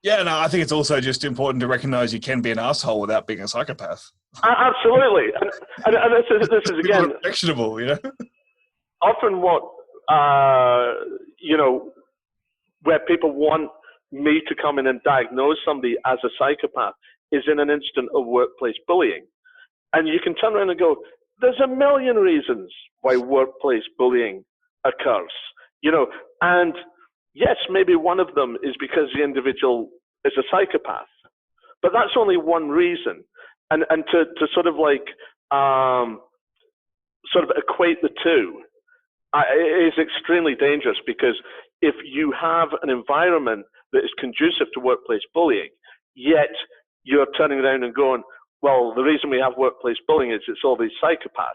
Yeah, no, I think it's also just important to recognize you can be an asshole without being a psychopath.
Absolutely. And this is again,
actionable,
often what, where people want me to come in and diagnose somebody as a psychopath is in an instant of workplace bullying. And you can turn around and go, there's a million reasons why workplace bullying occurs, and yes, maybe one of them is because the individual is a psychopath, but that's only one reason. And to sort of equate the two is extremely dangerous, because if you have an environment that is conducive to workplace bullying, yet you're turning around and going, well, the reason we have workplace bullying is it's all these psychopaths,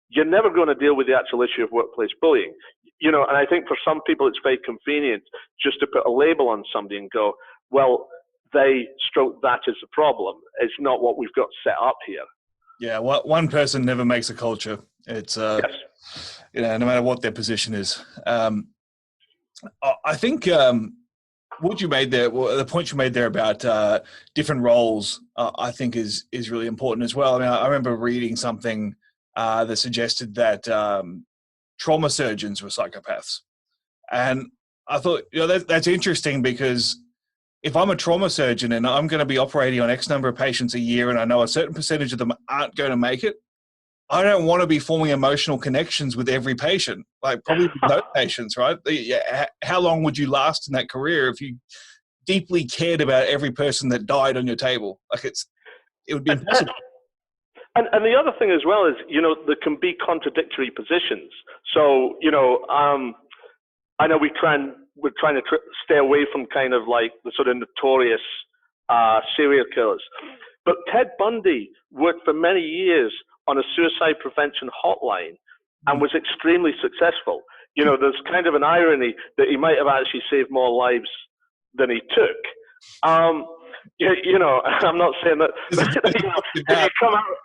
you're never going to deal with the actual issue of workplace bullying. And I think for some people it's very convenient just to put a label on somebody and go, well, that is the problem. It's not what we've got set up here.
Yeah, one person never makes a culture. It's,
yes.
No matter what their position is. I think what you made there, the point you made there about different roles, I think is really important as well. I mean, I remember reading something that suggested that trauma surgeons were psychopaths. And I thought, that's interesting, because if I'm a trauma surgeon and I'm going to be operating on X number of patients a year and I know a certain percentage of them aren't going to make it, I don't want to be forming emotional connections with every patient, like probably with no patients, right? How long would you last in that career if you deeply cared about every person that died on your table? Like it would be impossible.
And the other thing as well is, there can be contradictory positions. So, I know we're trying to stay away from kind of like the sort of notorious serial killers. But Ted Bundy worked for many years on a suicide prevention hotline and was extremely successful. There's kind of an irony that he might have actually saved more lives than he took. I'm not saying that if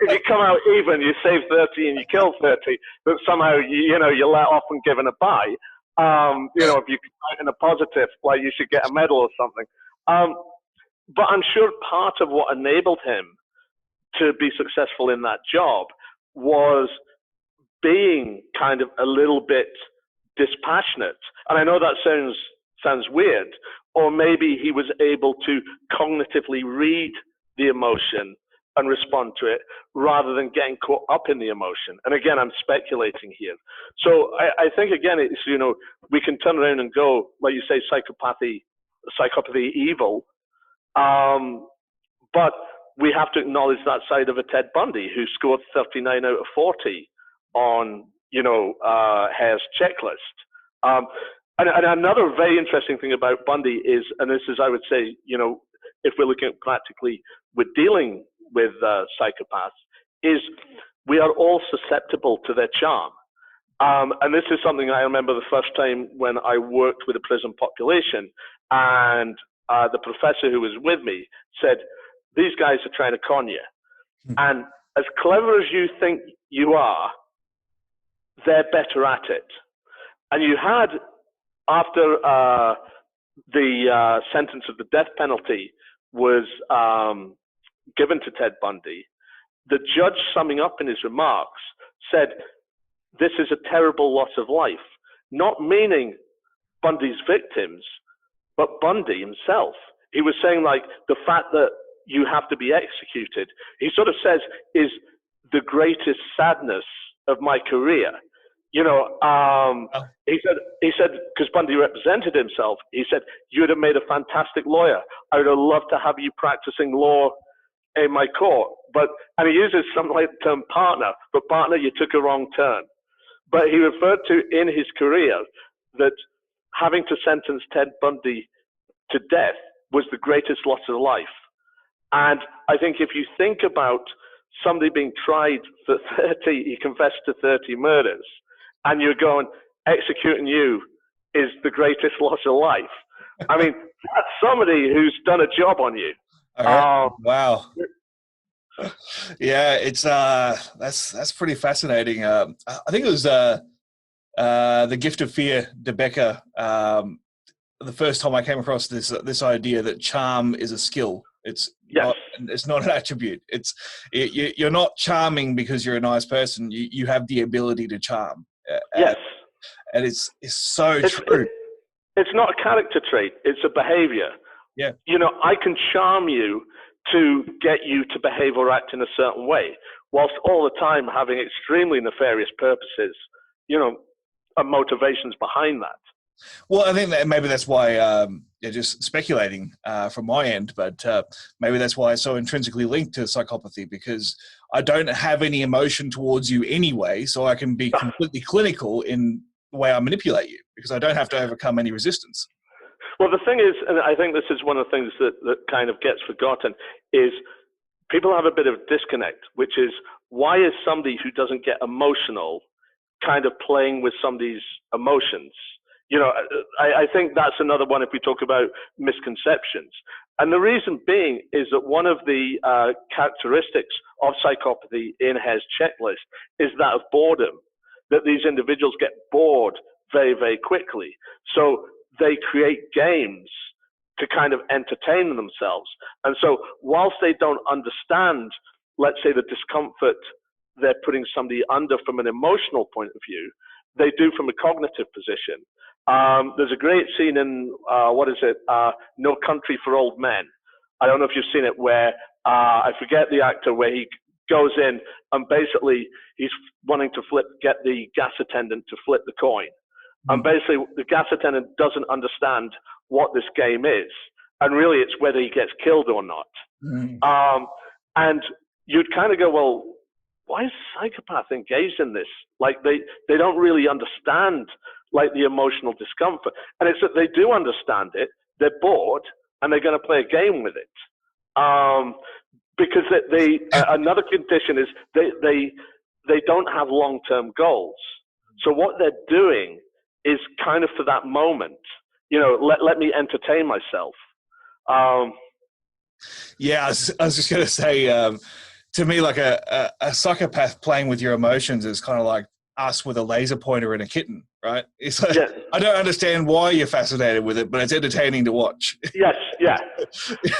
you come out even, you save 30 and you kill 30, that somehow you let off and given a bye. If you come out in a positive, like, you should get a medal or something. But I'm sure part of what enabled him to be successful in that job was being kind of a little bit dispassionate. And I know that sounds weird, or maybe he was able to cognitively read the emotion and respond to it rather than getting caught up in the emotion. And again, I'm speculating here. So I think, again, it's, we can turn around and go, like you say, psychopathy evil. But we have to acknowledge that side of a Ted Bundy who scored 39 out of 40 on, Hare's checklist. And another very interesting thing about Bundy is, and this is, I would say, if we're looking at practically with dealing with psychopaths, is we are all susceptible to their charm. And this is something I remember the first time when I worked with a prison population, and the professor who was with me said, these guys are trying to con you. And as clever as you think you are, they're better at it. And you had, after the sentence of the death penalty was given to Ted Bundy, the judge, summing up in his remarks, said, this is a terrible loss of life, not meaning Bundy's victims, but Bundy himself. He was saying, like, the fact that you have to be executed, he sort of says, is the greatest sadness of my career. He said, because Bundy represented himself, he said, you would have made a fantastic lawyer. I would have loved to have you practicing law in my court. And he uses something like the term partner, but partner, you took a wrong turn. But he referred to in his career that having to sentence Ted Bundy to death was the greatest loss of life. And I think if you think about somebody being tried for 30, he confessed to 30 murders, and you're going, executing you is the greatest loss of life. I mean, that's somebody who's done a job on you.
All right. Wow. Yeah, it's that's pretty fascinating. I think it was The Gift of Fear, debunks. The first time I came across this idea that charm is a skill. It's not an attribute. You're not charming because you're a nice person. You have the ability to charm.
Yes,
and it's so true.
It's not a character trait. It's a behavior.
Yeah.
You know, I can charm you to get you to behave or act in a certain way, whilst all the time having extremely nefarious purposes, you know, and motivations behind that.
Well, I think that maybe that's why, just speculating from my end, but maybe that's why it's so intrinsically linked to psychopathy, because I don't have any emotion towards you anyway, so I can be completely clinical in the way I manipulate you, because I don't have to overcome any resistance.
Well, the thing is, and I think this is one of the things that kind of gets forgotten, is people have a bit of disconnect, which is, why is somebody who doesn't get emotional kind of playing with somebody's emotions? You know, I think that's another one if we talk about misconceptions. And the reason being is that one of the characteristics of psychopathy in Hare's checklist is that of boredom, that these individuals get bored very, very quickly. So they create games to kind of entertain themselves. And so whilst they don't understand, let's say, the discomfort they're putting somebody under from an emotional point of view, they do from a cognitive position. There's a great scene in, No Country for Old Men. I don't know if you've seen it, where I forget the actor, where he goes in and basically he's wanting to get the gas attendant to flip the coin. And basically the gas attendant doesn't understand what this game is. And really it's whether he gets killed or not. And you'd kind of go, well, why is a psychopath engaged in this? Like they don't really understand like the emotional discomfort. And it's that they do understand it, they're bored, and they're going to play a game with it. Because another condition is they don't have long-term goals. So what they're doing is kind of for that moment, you know, let me entertain myself.
Yeah, I was just going to say, to me, like a psychopath playing with your emotions is kind of like us with a laser pointer and a kitten, right? It's like, I don't understand why you're fascinated with it, but it's entertaining to watch.
Yes, yeah.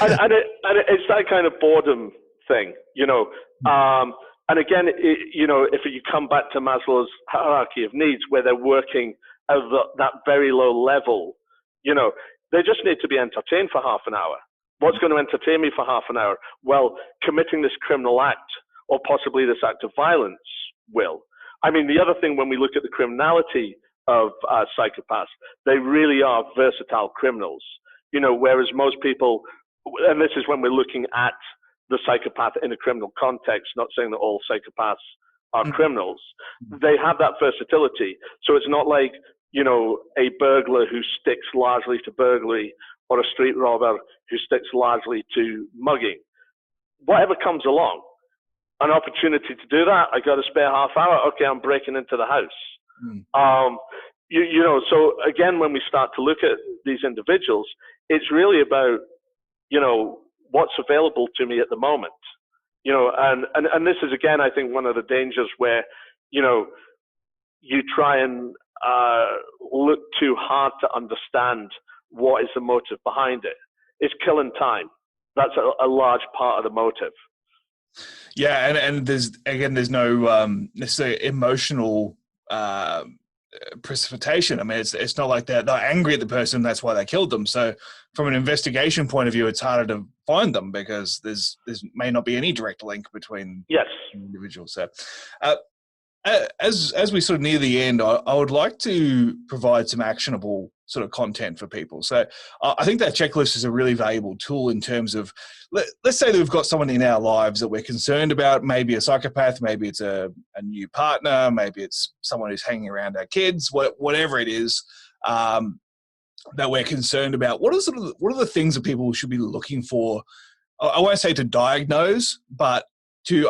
and it's that kind of boredom thing, you know. And again, you know, if you come back to Maslow's hierarchy of needs, where they're working at that very low level, you know, they just need to be entertained for half an hour. What's going to entertain me for half an hour? Well, committing this criminal act or possibly this act of violence will. I mean, the other thing, when we look at the criminality of psychopaths, they really are versatile criminals. You know, whereas most people, and this is when we're looking at the psychopath in a criminal context, not saying that all psychopaths are criminals, they have that versatility. So it's not like, you know, a burglar who sticks largely to burglary or a street robber who sticks largely to mugging. Whatever comes along, an opportunity to do that, I got a spare half hour, okay, I'm breaking into the house. You know, so again, when we start to look at these individuals, it's really about, you know, what's available to me at the moment. You know, and this is, again, I think one of the dangers where, you know, you try and look too hard to understand what is the motive behind it. It's killing time. That's a large part of the motive.
Yeah, and there's no necessarily emotional precipitation. I mean, it's not like they're angry at the person, that's why they killed them. So from an investigation point of view, it's harder to find them because there's may not be any direct link between individuals. So as we sort of near the end, I would like to provide some actionable sort of content for people. So I think that checklist is a really valuable tool in terms of, let's say that we've got someone in our lives that we're concerned about, maybe a psychopath, maybe it's a new partner, maybe it's someone who's hanging around our kids, whatever it is that we're concerned about. What are the things that people should be looking for I won't say to diagnose, but to,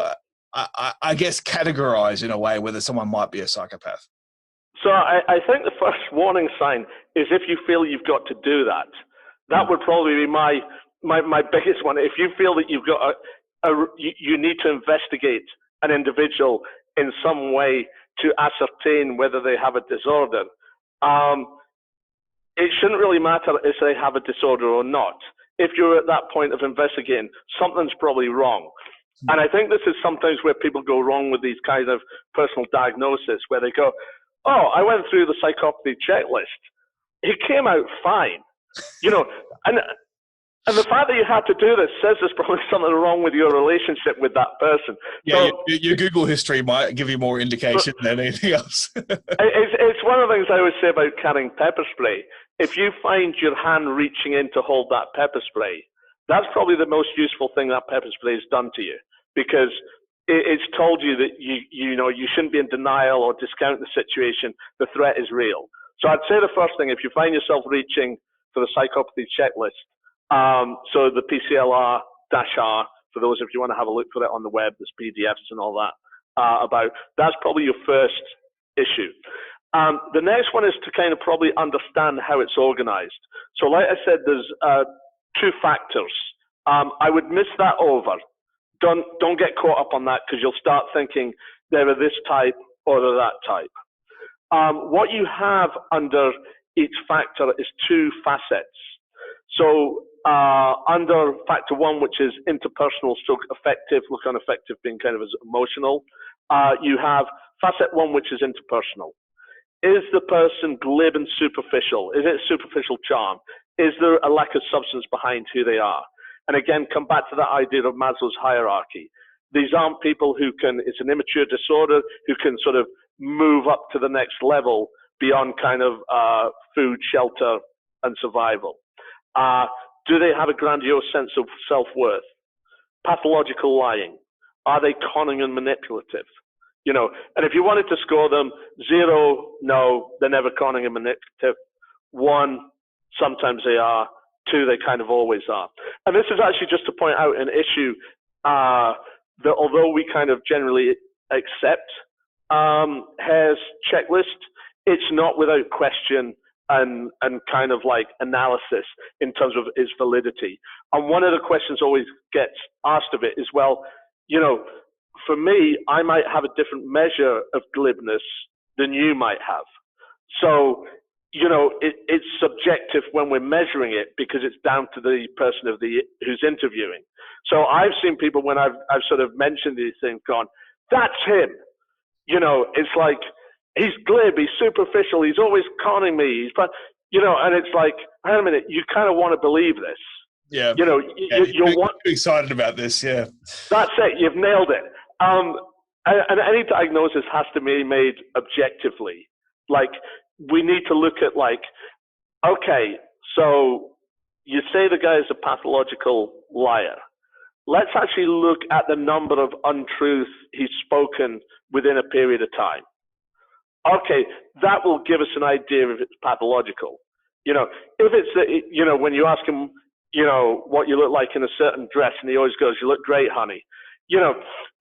I guess, categorize in a way whether someone might be a psychopath?
So I think the first warning sign is if you feel you've got to do that. That would probably be my biggest one. If you feel that you've got you need to investigate an individual in some way to ascertain whether they have a disorder, it shouldn't really matter if they have a disorder or not. If you're at that point of investigating, something's probably wrong. And I think this is sometimes where people go wrong with these kind of personal diagnoses, where they go, oh, I went through the psychopathy checklist. He came out fine. And the fact that you had to do this says there's probably something wrong with your relationship with that person.
Yeah, so, your Google history might give you more indication than anything else.
It's one of the things I always say about carrying pepper spray. If you find your hand reaching in to hold that pepper spray, that's probably the most useful thing that pepper spray has done to you, because it's told you that you shouldn't be in denial or discount the situation. The threat is real. So I'd say the first thing, if you find yourself reaching for the psychopathy checklist, so the PCLR-R, for those if you want to have a look for it on the web, there's PDFs and all that that's probably your first issue. The next one is to kind of probably understand how it's organized. So like I said, there's two factors. I would miss that over. Don't get caught up on that, because you'll start thinking they're this type or they're that type. What you have under each factor is two facets. So under factor one, which is interpersonal, stroke affective, look on affective being kind of as emotional, you have facet one, which is interpersonal. Is the person glib and superficial? Is it superficial charm? Is there a lack of substance behind who they are? And again, come back to that idea of Maslow's hierarchy. These aren't people who can, it's an immature disorder, who can sort of move up to the next level beyond kind of food, shelter, and survival. Do they have a grandiose sense of self-worth? Pathological lying. Are they conning and manipulative? And if you wanted to score them, 0, no, they're never conning and manipulative. 1, sometimes they are. 2, they kind of always are. And this is actually just to point out an issue that although we kind of generally accept Hare's checklist, it's not without question and kind of like analysis in terms of its validity. And one of the questions always gets asked of it is, well, for me, I might have a different measure of glibness than you might have. So, it's subjective when we're measuring it, because it's down to the person who's interviewing. So I've seen people when I've sort of mentioned these things gone, that's him. It's like, he's glib, he's superficial, he's always conning me. And it's like, hang on a minute, you kind of want to believe this.
Yeah.
You're
excited about this. Yeah.
That's it. You've nailed it. And any diagnosis has to be made objectively. Like, we need to look at okay, so you say the guy is a pathological liar. Let's actually look at the number of untruths he's spoken within a period of time. Okay, that will give us an idea if it's pathological. If it's, when you ask him, what you look like in a certain dress, and he always goes, you look great, honey.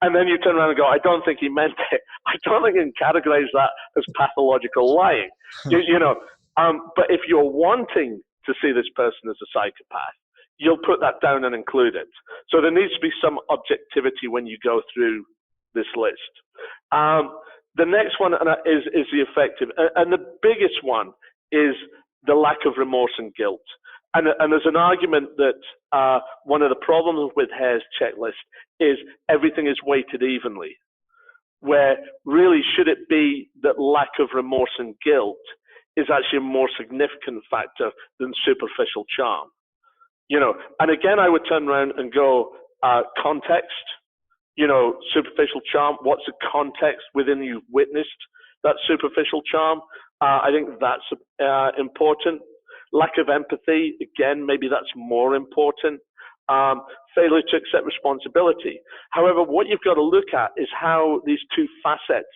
And then you turn around and go, I don't think he meant it. I don't think you can categorize that as pathological lying. But if you're wanting to see this person as a psychopath, you'll put that down and include it. So there needs to be some objectivity when you go through this list. The next one is the affective. And the biggest one is the lack of remorse and guilt. And there's an argument that one of the problems with Hare's checklist is everything is weighted evenly, where really should it be that lack of remorse and guilt is actually a more significant factor than superficial charm. And again, I would turn around and go, context, superficial charm, what's the context within you've witnessed that superficial charm? I think that's important. Lack of empathy, again, maybe that's more important. Failure to accept responsibility. However, what you've got to look at is how these two facets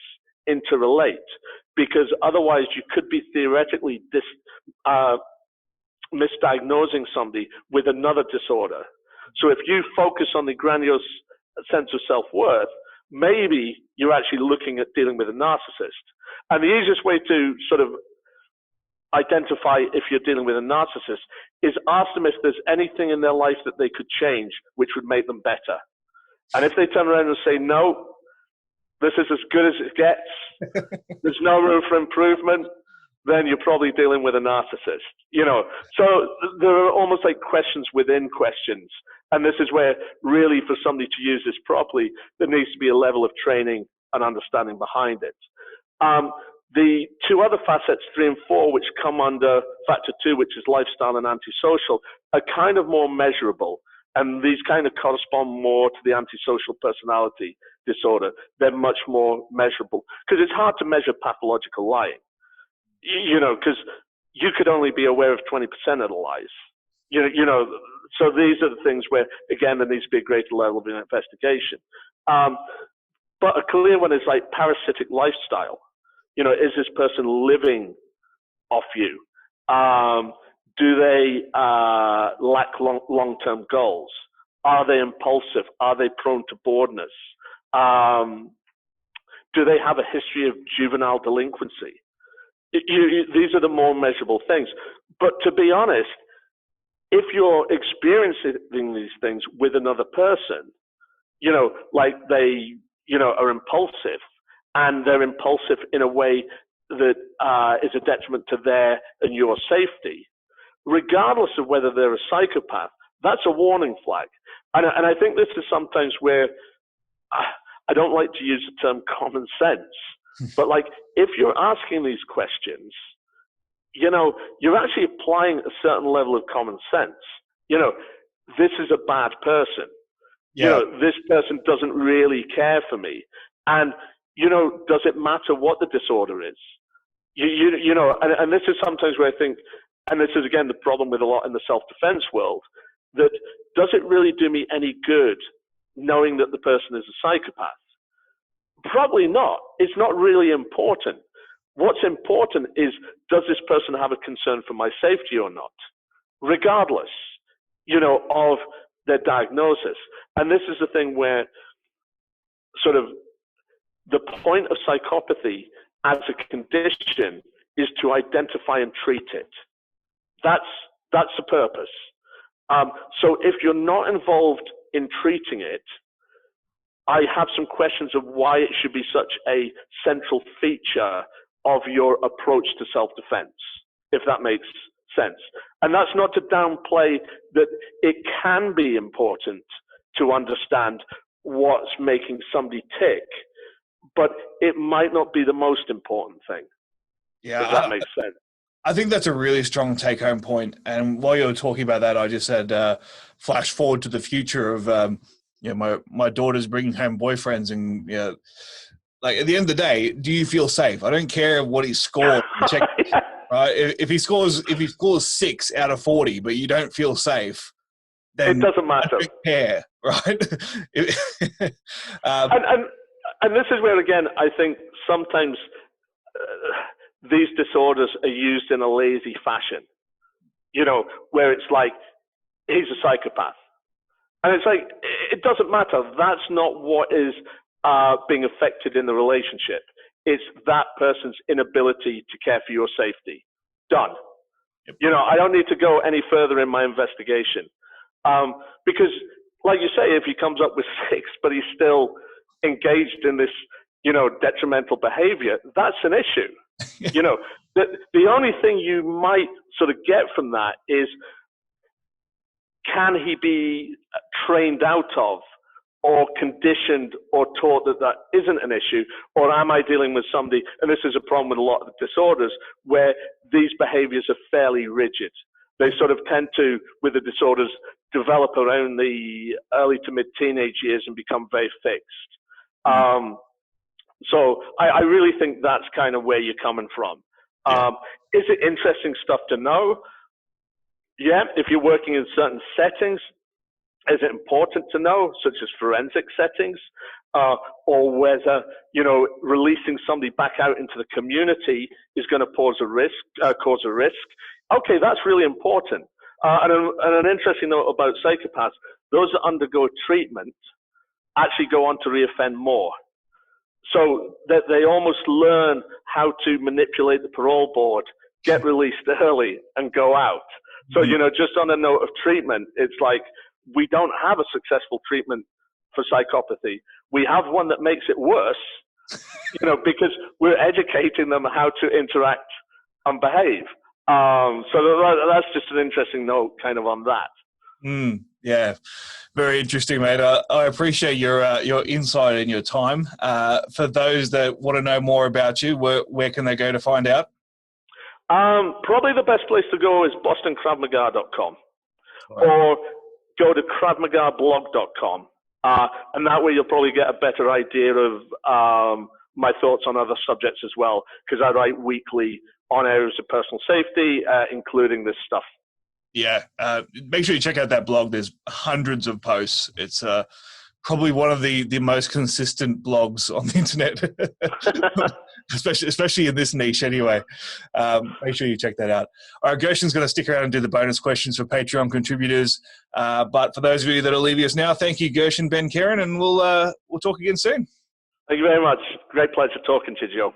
interrelate, because otherwise you could be theoretically misdiagnosing somebody with another disorder. So if you focus on the grandiose sense of self-worth, maybe you're actually looking at dealing with a narcissist. And the easiest way to sort of identify if you're dealing with a narcissist is ask them if there's anything in their life that they could change which would make them better. And if they turn around and say, no, this is as good as it gets, there's no room for improvement, then you're probably dealing with a narcissist, So there are almost like questions within questions. And this is where really for somebody to use this properly, there needs to be a level of training and understanding behind it. The two other facets, 3 and 4, which come under factor 2, which is lifestyle and antisocial, are kind of more measurable. And these kind of correspond more to the antisocial personality disorder. They're much more measurable because it's hard to measure pathological lying, because you could only be aware of 20% of the lies, so these are the things where, again, there needs to be a greater level of investigation. But a clear one is like parasitic lifestyle. Is this person living off you? Do they lack long-term goals? Are they impulsive? Are they prone to boredness? Do they have a history of juvenile delinquency? These are the more measurable things. But to be honest, if you're experiencing these things with another person, like they, are impulsive, and they're impulsive in a way that is a detriment to their and your safety, regardless of whether they're a psychopath, that's a warning flag. And I think this is sometimes where I don't like to use the term common sense, but like if you're asking these questions, you're actually applying a certain level of common sense. This is a bad person.
Yeah.
This person doesn't really care for me. And, does it matter what the disorder is? And this is sometimes where I think, and this is again the problem with a lot in the self-defense world, that does it really do me any good knowing that the person is a psychopath? Probably not. It's not really important. What's important is, does this person have a concern for my safety or not? Regardless, of their diagnosis. And this is the thing where sort of the point of psychopathy as a condition is to identify and treat it. That's the purpose. So if you're not involved in treating it, I have some questions of why it should be such a central feature of your approach to self-defense, if that makes sense. And that's not to downplay that it can be important to understand what's making somebody tick, but it might not be the most important thing.
Yeah,
if that makes sense.
I think that's a really strong take-home point. And while you were talking about that, I just said, flash forward to the future of, my daughter's bringing home boyfriends, and like at the end of the day, do you feel safe? I don't care what he scored.
Yeah.
Right? If he scores 6 out of 40, but you don't feel safe, then
it doesn't matter.
I don't care, right?
And this is where, again, I think sometimes these disorders are used in a lazy fashion, where it's like, he's a psychopath. And it's like, it doesn't matter. That's not what is being affected in the relationship. It's that person's inability to care for your safety. Done.
Yep.
I don't need to go any further in my investigation. Because, like you say, if he comes up with 6, but he's still engaged in this, detrimental behavior, that's an issue. The only thing you might sort of get from that is, can he be trained out of or conditioned or taught that that isn't an issue? Or am I dealing with somebody, and this is a problem with a lot of the disorders, where these behaviors are fairly rigid. They sort of tend to, with the disorders, develop around the early to mid-teenage years and become very fixed. So I really think that's kind of where you're coming from. Is it interesting stuff to know? Yeah, if you're working in certain settings, is it important to know, such as forensic settings, or whether, releasing somebody back out into the community is going to cause a risk? Okay, that's really important. And an interesting note about psychopaths, those that undergo treatment actually go on to reoffend more. So that they almost learn how to manipulate the parole board, get released early, and go out. So, just on a note of treatment, it's like we don't have a successful treatment for psychopathy. We have one that makes it worse, because we're educating them how to interact and behave. So that's just an interesting note kind of on that.
Yeah, very interesting, mate. I appreciate your insight and your time. For those that want to know more about you, where can they go to find out?
Probably the best place to go is bostonkravmaga.com or go to kravmagablog.com. And that way you'll probably get a better idea of my thoughts on other subjects as well, because I write weekly on areas of personal safety, including this stuff.
Yeah, make sure you check out that blog. There's hundreds of posts. It's probably one of the most consistent blogs on the internet, especially in this niche anyway. Make sure you check that out. All right, Gershon's going to stick around and do the bonus questions for Patreon contributors. But for those of you that are leaving us now, thank you, Gershon Ben Keren, and we'll talk again soon.
Thank you very much. Great pleasure talking to you, Joe.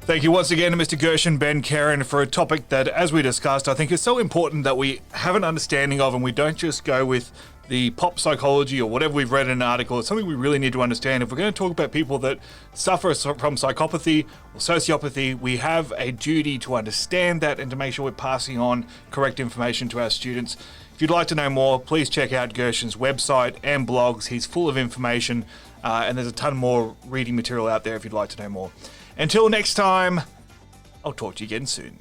Thank you once again to Mr. Gershon Ben Keren for a topic that, as we discussed, I think is so important that we have an understanding of and we don't just go with the pop psychology or whatever we've read in an article. It's something we really need to understand. If we're going to talk about people that suffer from psychopathy or sociopathy, we have a duty to understand that and to make sure we're passing on correct information to our students. If you'd like to know more, please check out Gershon's website and blogs. He's full of information, and there's a ton more reading material out there if you'd like to know more. Until next time, I'll talk to you again soon.